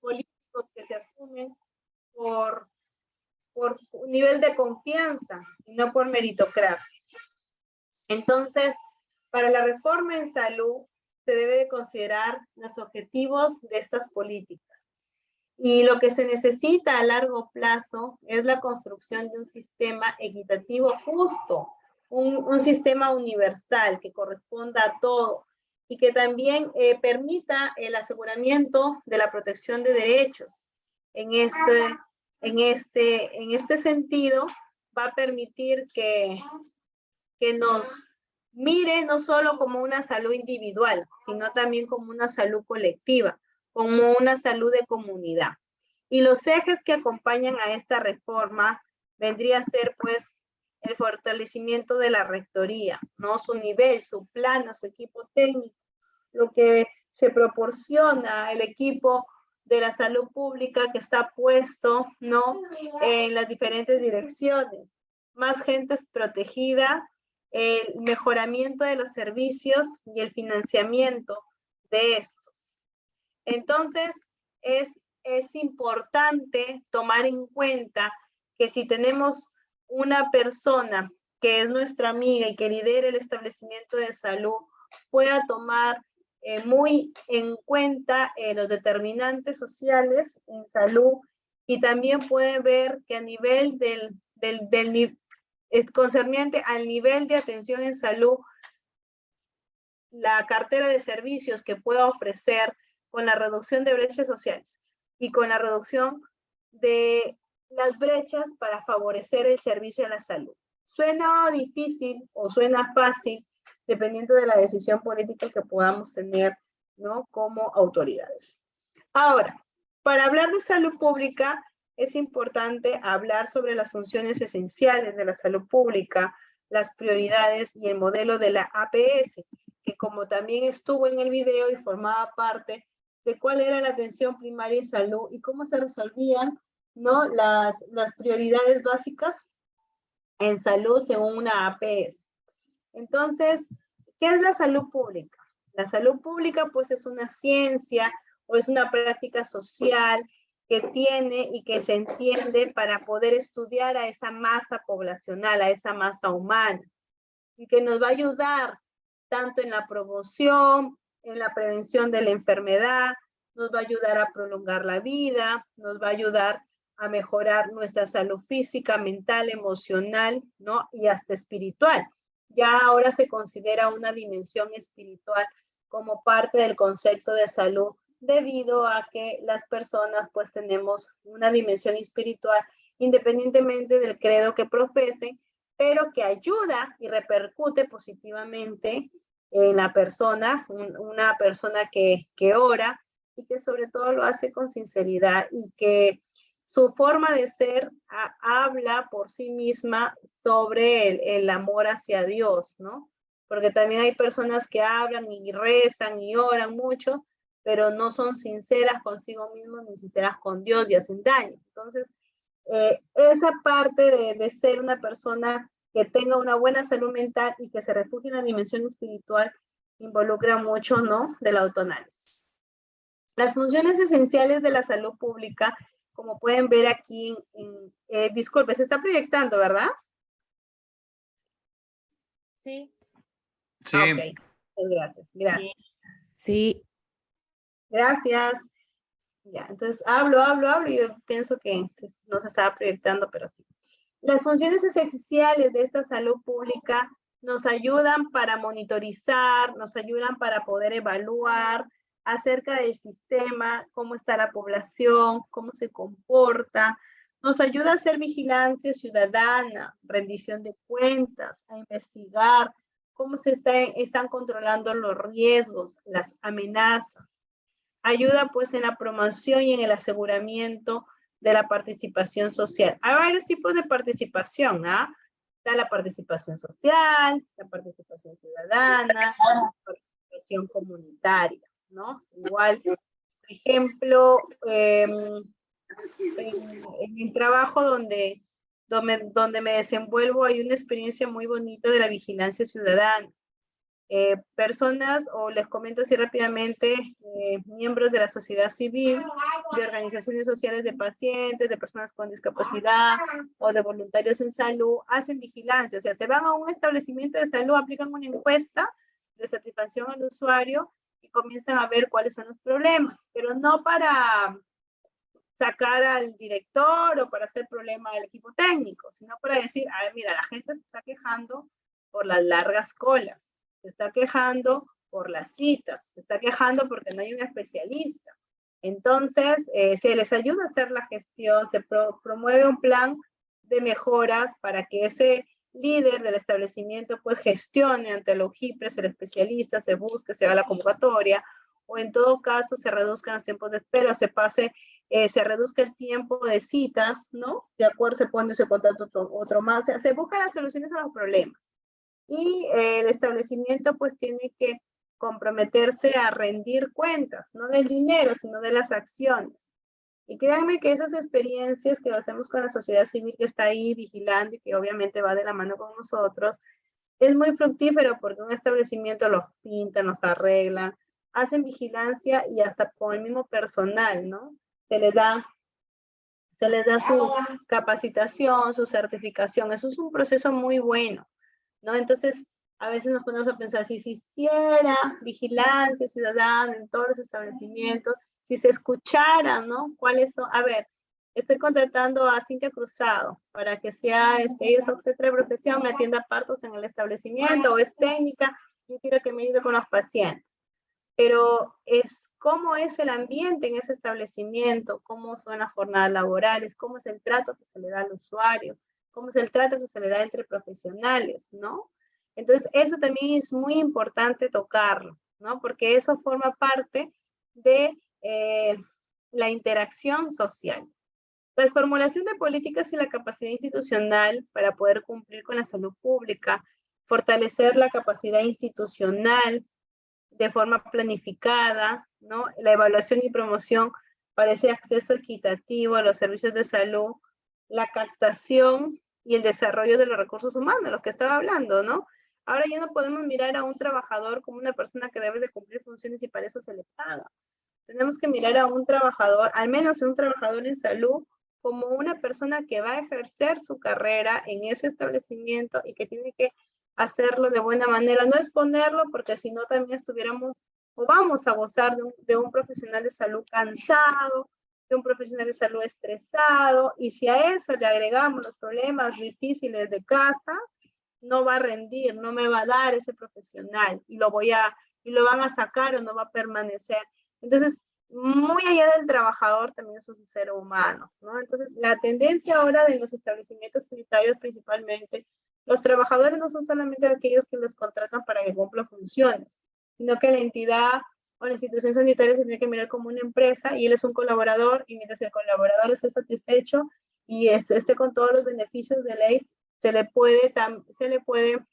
Speaker 1: políticos que se asumen por nivel de confianza y no por meritocracia. Entonces, para la reforma en salud se debe de considerar los objetivos de estas políticas. Y lo que se necesita a largo plazo es la construcción de un sistema equitativo justo, un sistema universal que corresponda a todo y que también permita el aseguramiento de la protección de derechos. En este sentido, va a permitir que nos mire no solo como una salud individual, sino también como una salud colectiva, como una salud de comunidad. Y los ejes que acompañan a esta reforma vendría a ser, pues, el fortalecimiento de la rectoría, ¿no? Su nivel, su plano, su equipo técnico, lo que se proporciona el equipo de la salud pública que está puesto, ¿no? En las diferentes direcciones. Más gente protegida, el mejoramiento de los servicios y el financiamiento de estos. Entonces, es importante tomar en cuenta que si tenemos una persona que es nuestra amiga y que lidera el establecimiento de salud, pueda tomar muy en cuenta los determinantes sociales en salud y también puede ver que a nivel concerniente al nivel de atención en salud, la cartera de servicios que pueda ofrecer con la reducción de brechas sociales y con la reducción de las brechas para favorecer el servicio a la salud. Suena difícil o suena fácil dependiendo de la decisión política que podamos tener, ¿no? Como autoridades. Ahora, para hablar de salud pública, es importante hablar sobre las funciones esenciales de la salud pública, las prioridades y el modelo de la APS, que como también estuvo en el video y formaba parte de cuál era la atención primaria en salud y cómo se resolvían, ¿no? las prioridades básicas en salud según una APS. Entonces, ¿qué es la salud pública? La salud pública, pues, es una ciencia o es una práctica social que tiene y que se entiende para poder estudiar a esa masa poblacional, a esa masa humana, y que nos va a ayudar tanto en la promoción, en la prevención de la enfermedad, nos va a ayudar a prolongar la vida, nos va a ayudar a mejorar nuestra salud física, mental, emocional, ¿no? Y hasta espiritual. Ya ahora se considera una dimensión espiritual como parte del concepto de salud, debido a que las personas pues tenemos una dimensión espiritual independientemente del credo que profesen, pero que ayuda y repercute positivamente en la persona, una persona que ora y que sobre todo lo hace con sinceridad y que su forma de ser habla por sí misma sobre el amor hacia Dios, ¿no? Porque también hay personas que hablan y rezan y oran mucho, pero no son sinceras consigo mismos ni sinceras con Dios y hacen daño. Entonces, esa parte de ser una persona que tenga una buena salud mental y que se refugie en la dimensión espiritual involucra mucho, ¿no?, del autoanálisis. Las funciones esenciales de la salud pública, como pueden ver aquí, disculpe, se está proyectando, ¿verdad?
Speaker 11: Sí.
Speaker 1: Sí. Ok, pues gracias.
Speaker 11: Sí.
Speaker 1: Gracias. Ya, entonces hablo y yo pienso que no se estaba proyectando, pero sí. Las funciones esenciales de esta salud pública nos ayudan para monitorizar, nos ayudan para poder evaluar acerca del sistema, cómo está la población, cómo se comporta, nos ayuda a hacer vigilancia ciudadana, rendición de cuentas, a investigar cómo se están controlando los riesgos, las amenazas. Ayuda pues en la promoción y en el aseguramiento de la participación social. Hay varios tipos de participación, ¿ah? Está la participación social, la participación ciudadana, la participación comunitaria, ¿no? Igual, por ejemplo, en el trabajo donde me desenvuelvo hay una experiencia muy bonita de la vigilancia ciudadana. Personas, o les comento así rápidamente, miembros de la sociedad civil, de organizaciones sociales de pacientes, de personas con discapacidad o de voluntarios en salud, hacen vigilancia, o sea, se van a un establecimiento de salud, aplican una encuesta de satisfacción al usuario y comienzan a ver cuáles son los problemas, pero no para sacar al director o para hacer problema al equipo técnico, sino para decir, a ver, mira, la gente se está quejando por las largas colas, se está quejando por las citas, se está quejando porque no hay un especialista. Entonces, se les ayuda a hacer la gestión, se promueve un plan de mejoras para que ese líder del establecimiento pues gestione ante el UJIPRES, el especialista, se busque, se haga la convocatoria, o en todo caso se reduzcan los tiempos de espera, se reduzca el tiempo de citas, ¿no? De acuerdo, se pone ese contrato otro más, o sea, se buscan las soluciones a los problemas. Y el establecimiento pues tiene que comprometerse a rendir cuentas, no del dinero, sino de las acciones. Y créanme que esas experiencias que lo hacemos con la sociedad civil que está ahí vigilando y que obviamente va de la mano con nosotros, es muy fructífero porque un establecimiento los pinta, los arregla, hacen vigilancia y hasta con el mismo personal, ¿no? Se les da su capacitación, su certificación. Eso es un proceso muy bueno, ¿no? Entonces, a veces nos ponemos a pensar, si se hiciera vigilancia ciudadana en todos los establecimientos, si se escuchara, ¿no? ¿Cuáles son? A ver, estoy contratando a Cintia Cruzado para que sea, ella es obstetra de profesión, me atienda partos en el establecimiento, o es técnica, yo quiero que me ayude con los pacientes. Pero cómo es el ambiente en ese establecimiento, cómo son las jornadas laborales, cómo es el trato que se le da al usuario, cómo es el trato que se le da entre profesionales, ¿no? Entonces, eso también es muy importante tocarlo, ¿no? Porque eso forma parte de la interacción social. La formulación de políticas y la capacidad institucional para poder cumplir con la salud pública, fortalecer la capacidad institucional de forma planificada, ¿no? La evaluación y promoción para ese acceso equitativo a los servicios de salud, la captación y el desarrollo de los recursos humanos, de los que estaba hablando, ¿no? Ahora ya no podemos mirar a un trabajador como una persona que debe de cumplir funciones y para eso se le paga. Tenemos que mirar a un trabajador, al menos un trabajador en salud, como una persona que va a ejercer su carrera en ese establecimiento y que tiene que hacerlo de buena manera, no exponerlo porque si no también estuviéramos o vamos a gozar de un profesional de salud cansado, de un profesional de salud estresado, y si a eso le agregamos los problemas difíciles de casa, no va a rendir, no me va a dar ese profesional, y lo van a sacar o no va a permanecer. Entonces, muy allá del trabajador, también es un ser humano, ¿no? Entonces, la tendencia ahora de los establecimientos sanitarios, principalmente, los trabajadores no son solamente aquellos que los contratan para que cumplan funciones, sino que la entidad o la institución sanitaria se tiene que mirar como una empresa y él es un colaborador, y mientras el colaborador esté satisfecho y esté con todos los beneficios de ley, se le puede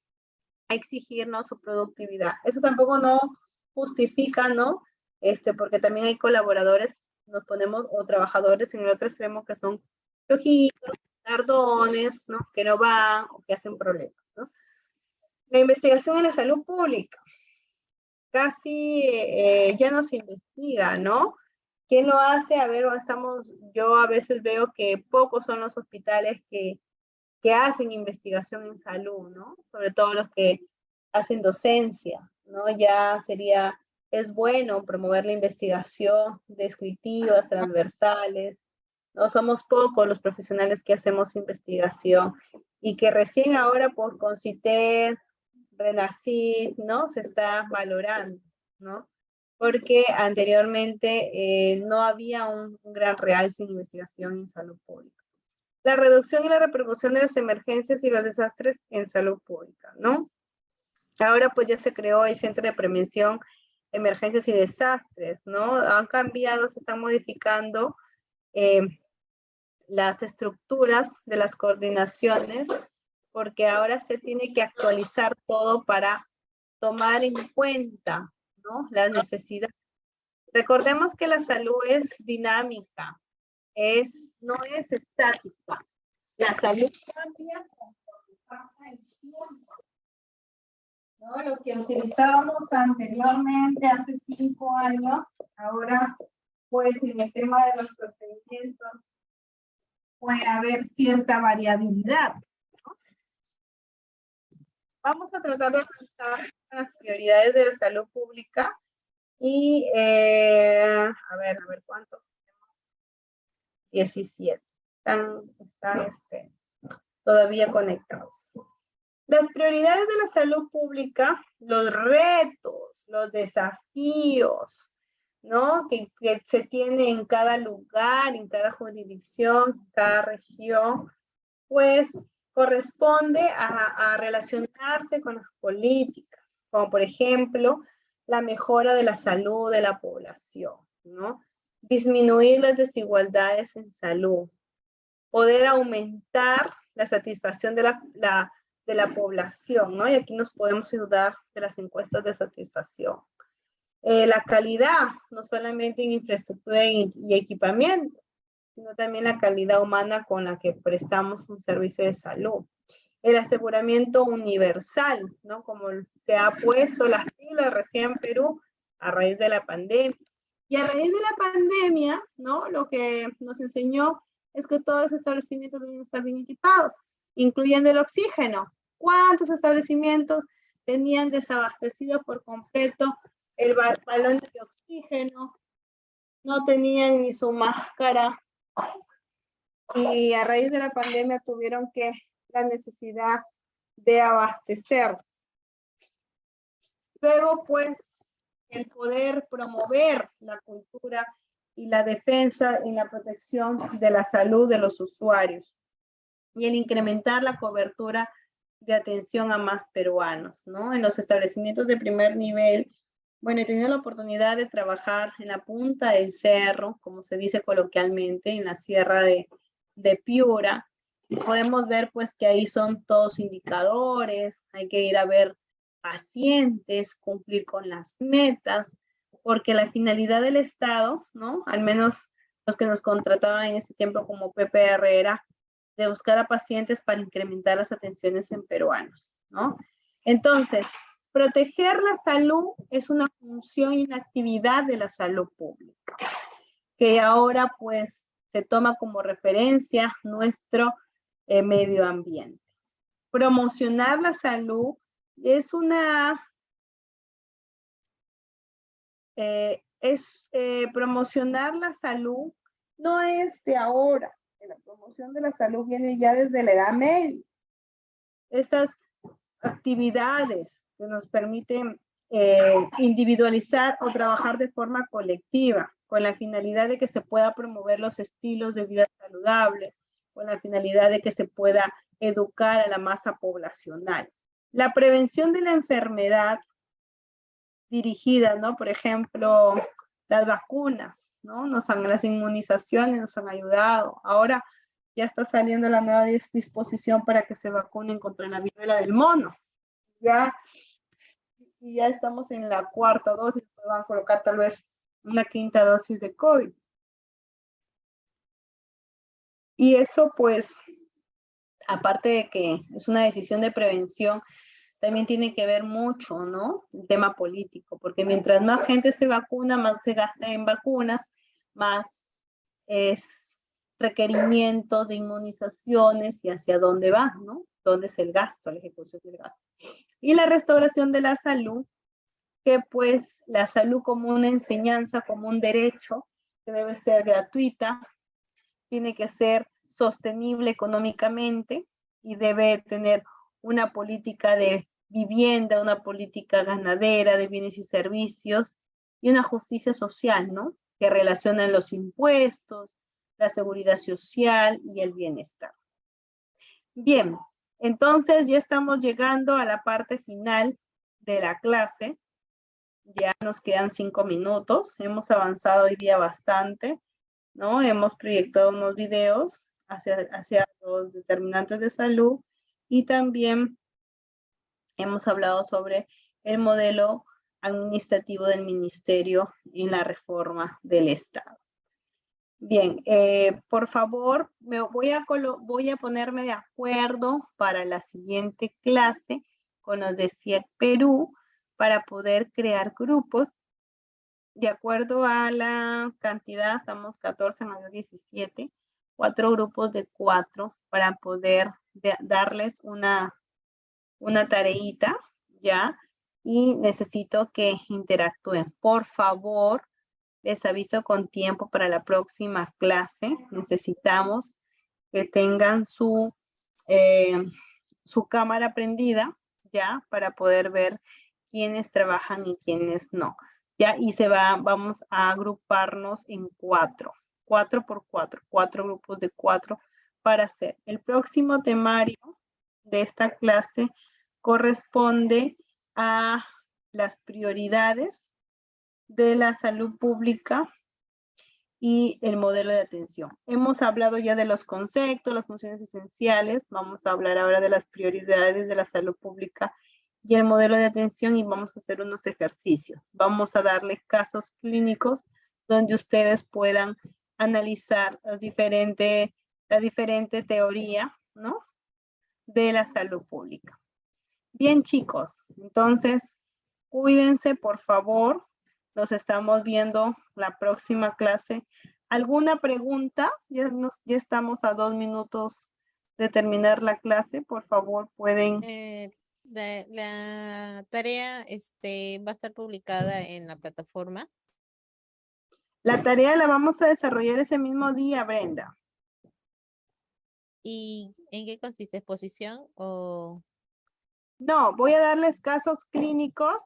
Speaker 1: exigir, ¿no?, su productividad. Eso tampoco no justifica, ¿no?, porque también hay colaboradores, nos ponemos, o trabajadores en el otro extremo que son flojitos, tardones, ¿no?, que no van o que hacen problemas, ¿no? La investigación en la salud pública. Casi ya no se investiga, ¿no? ¿Quién lo hace? A ver, yo a veces veo que pocos son los hospitales que hacen investigación en salud, ¿no? Sobre todo los que hacen docencia, ¿no? Es bueno promover la investigación descriptivas, transversales. No somos pocos los profesionales que hacemos investigación y que recién ahora por Conciter, Renacid, ¿no?, se está valorando, ¿no? Porque anteriormente no había un gran realce en investigación en salud pública. La reducción y la repercusión de las emergencias y los desastres en salud pública, ¿no? Ahora pues ya se creó el Centro de Prevención, Emergencias y Desastres, ¿no? Han cambiado, se están modificando las estructuras de las coordinaciones, porque ahora se tiene que actualizar todo para tomar en cuenta, ¿no?, las necesidades. Recordemos que la salud es dinámica, no es estática. La salud cambia conforme pasa el tiempo, ¿no? Lo que utilizábamos anteriormente, hace 5 años, ahora, pues, en el tema de los procedimientos, puede haber cierta variabilidad, ¿no? Vamos a tratar de analizar las prioridades de la salud pública y, a ver cuántos tenemos. 17. Están todavía conectados. Las prioridades de la salud pública, los retos, los desafíos, ¿no?, que se tiene en cada lugar, en cada jurisdicción, en cada región, pues corresponde a relacionarse con las políticas, como por ejemplo, la mejora de la salud de la población, ¿no? Disminuir las desigualdades en salud, poder aumentar la satisfacción de la población, ¿no? Y aquí nos podemos ayudar de las encuestas de satisfacción. La calidad, no solamente en infraestructura y equipamiento, sino también la calidad humana con la que prestamos un servicio de salud. El aseguramiento universal, ¿no?, como se ha puesto las pilas recién en Perú a raíz de la pandemia. Y a raíz de la pandemia, ¿no?, lo que nos enseñó es que todos los establecimientos deben estar bien equipados, incluyendo el oxígeno. ¿Cuántos establecimientos tenían desabastecido por completo el balón de oxígeno? No tenían ni su máscara. Y a raíz de la pandemia tuvieron la necesidad de abastecer. Luego, pues, el poder promover la cultura y la defensa y la protección de la salud de los usuarios. Y el incrementar la cobertura de atención a más peruanos, ¿no? En los establecimientos de primer nivel, bueno, he tenido la oportunidad de trabajar en la punta del cerro, como se dice coloquialmente, en la sierra de Piura, y podemos ver pues que ahí son todos indicadores, hay que ir a ver pacientes, cumplir con las metas, porque la finalidad del Estado, ¿no?, al menos los que nos contrataban en ese tiempo como PPR, era de buscar a pacientes para incrementar las atenciones en peruanos, ¿no? Entonces, proteger la salud es una función y una actividad de la salud pública, que ahora pues se toma como referencia nuestro medio ambiente. Promocionar la salud es una promocionar la salud no es de ahora. La promoción de la salud viene ya desde la Edad Media. Estas actividades que nos permiten individualizar o trabajar de forma colectiva, con la finalidad de que se pueda promover los estilos de vida saludable, con la finalidad de que se pueda educar a la masa poblacional. La prevención de la enfermedad dirigida, ¿no? Por ejemplo, las vacunas, ¿no? Las inmunizaciones nos han ayudado. Ahora ya está saliendo la nueva disposición para que se vacunen contra la viruela del mono. Ya estamos en la 4ª dosis, van a colocar tal vez una 5ª dosis de COVID. Y eso, pues, aparte de que es una decisión de prevención, también tiene que ver mucho, ¿no? El tema político, porque mientras más gente se vacuna, más se gasta en vacunas, más es requerimientos de inmunizaciones y hacia dónde va, ¿no? ¿Dónde es el gasto, la ejecución del gasto? Y la restauración de la salud, que pues la salud como una enseñanza, como un derecho, que debe ser gratuita, tiene que ser sostenible económicamente y debe tener una política de vivienda, una política ganadera de bienes y servicios y una justicia social, ¿no? Que relaciona los impuestos, la seguridad social y el bienestar. Bien, entonces ya estamos llegando a la parte final de la clase. Ya nos quedan 5 minutos. Hemos avanzado hoy día bastante, ¿no? Hemos proyectado unos videos hacia los determinantes de salud y también hemos hablado sobre el modelo administrativo del ministerio en la reforma del Estado. Bien, por favor, voy a ponerme de acuerdo para la siguiente clase con los de CIEC Perú para poder crear grupos. De acuerdo a la cantidad, estamos 14, más 17, 4 grupos de 4 para poder darles una tareita, ¿ya? Y necesito que interactúen. Por favor, les aviso con tiempo para la próxima clase. Necesitamos que tengan su cámara prendida, ¿ya? Para poder ver quiénes trabajan y quiénes no. ¿Ya? Y vamos a agruparnos en 4 por 4, 4 grupos de 4 para hacer. El próximo temario de esta clase corresponde a las prioridades de la salud pública y el modelo de atención. Hemos hablado ya de los conceptos, las funciones esenciales. Vamos a hablar ahora de las prioridades de la salud pública y el modelo de atención y vamos a hacer unos ejercicios. Vamos a darles casos clínicos donde ustedes puedan analizar la diferente teoría, ¿no? De la salud pública. Bien, chicos, entonces cuídense, por favor. Nos estamos viendo la próxima clase. ¿Alguna pregunta? Ya estamos a 2 minutos de terminar la clase. Por favor, pueden.
Speaker 11: La tarea va a estar publicada en la plataforma.
Speaker 1: La tarea la vamos a desarrollar ese mismo día, Brenda.
Speaker 11: ¿Y en qué consiste? ¿Exposición o...?
Speaker 1: No, voy a darles casos clínicos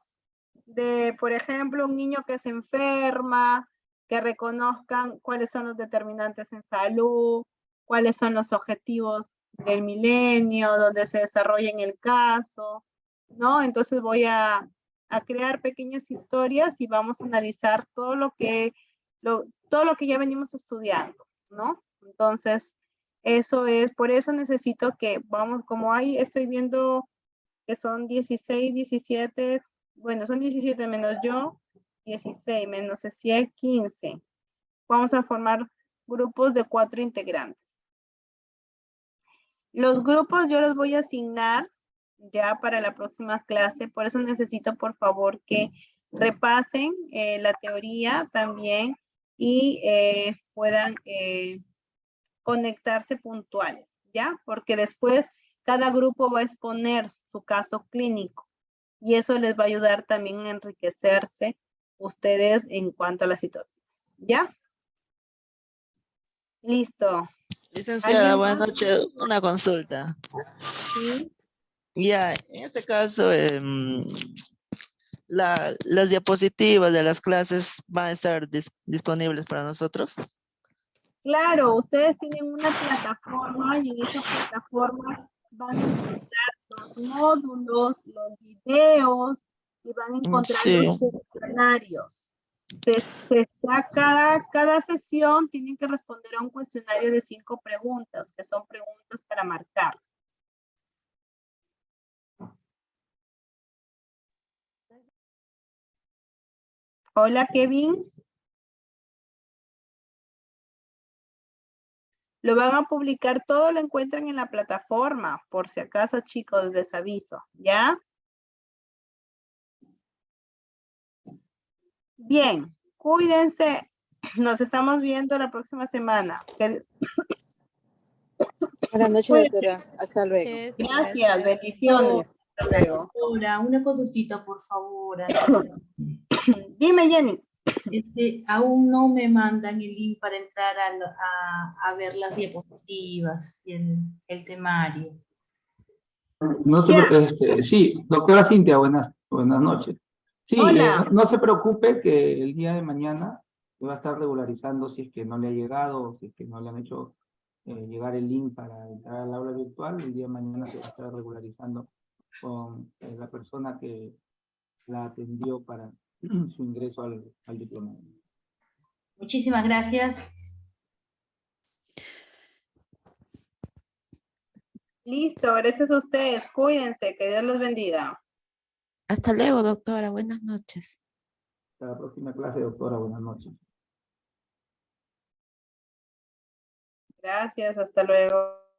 Speaker 1: de, por ejemplo, un niño que se enferma, que reconozcan cuáles son los determinantes en salud, cuáles son los objetivos del milenio, donde se desarrolla en el caso, ¿no? Entonces voy a crear pequeñas historias y vamos a analizar todo lo que ya venimos estudiando, ¿no? Entonces, eso es, por eso necesito que vamos, como ahí estoy viendo que son 16, 17, bueno, son 17 menos yo, 16 menos CIEC, 15. Vamos a formar grupos de 4 integrantes. Los grupos yo los voy a asignar ya para la próxima clase, por eso necesito por favor que repasen la teoría también y puedan conectarse puntuales, ¿ya? Porque después cada grupo va a exponer su caso clínico y eso les va a ayudar también a enriquecerse ustedes en cuanto a la situación. ¿Ya? Listo.
Speaker 13: Licenciada, buenas noches. Una consulta.
Speaker 1: Sí.
Speaker 13: Ya, en este caso, las diapositivas de las clases van a estar disponibles para nosotros.
Speaker 1: Claro, ustedes tienen una plataforma y en esa plataforma van a encontrar los módulos, los videos y van a encontrar
Speaker 13: Sí.
Speaker 1: los cuestionarios. Cada sesión tienen que responder a un cuestionario de 5 preguntas, que son preguntas para marcar. Hola, Kevin. Lo van a publicar, todo lo encuentran en la plataforma, por si acaso, chicos, les aviso, ¿ya? Bien, cuídense. Nos estamos viendo la próxima semana.
Speaker 16: Buenas noches,
Speaker 1: Cuídense.
Speaker 16: doctora. Hasta luego.
Speaker 1: Gracias, bendiciones. Hasta luego.
Speaker 6: Ahora, una consultita, por favor.
Speaker 1: Dime, Jenny.
Speaker 6: Aún no me mandan el link para entrar a ver las diapositivas y el temario.
Speaker 17: No se, sí, doctora Cintia, buenas noches. Sí, no se preocupe que el día de mañana va a estar regularizando si es que no le ha llegado, si es que no le han hecho llegar el link para entrar al aula virtual. El día de mañana se va a estar regularizando con la persona que la atendió para su ingreso al diploma.
Speaker 6: Muchísimas gracias.
Speaker 1: Listo, gracias a ustedes. Cuídense, que Dios los bendiga.
Speaker 16: Hasta luego, doctora. Buenas noches.
Speaker 17: Hasta la próxima clase, doctora. Buenas noches.
Speaker 1: Gracias, hasta luego.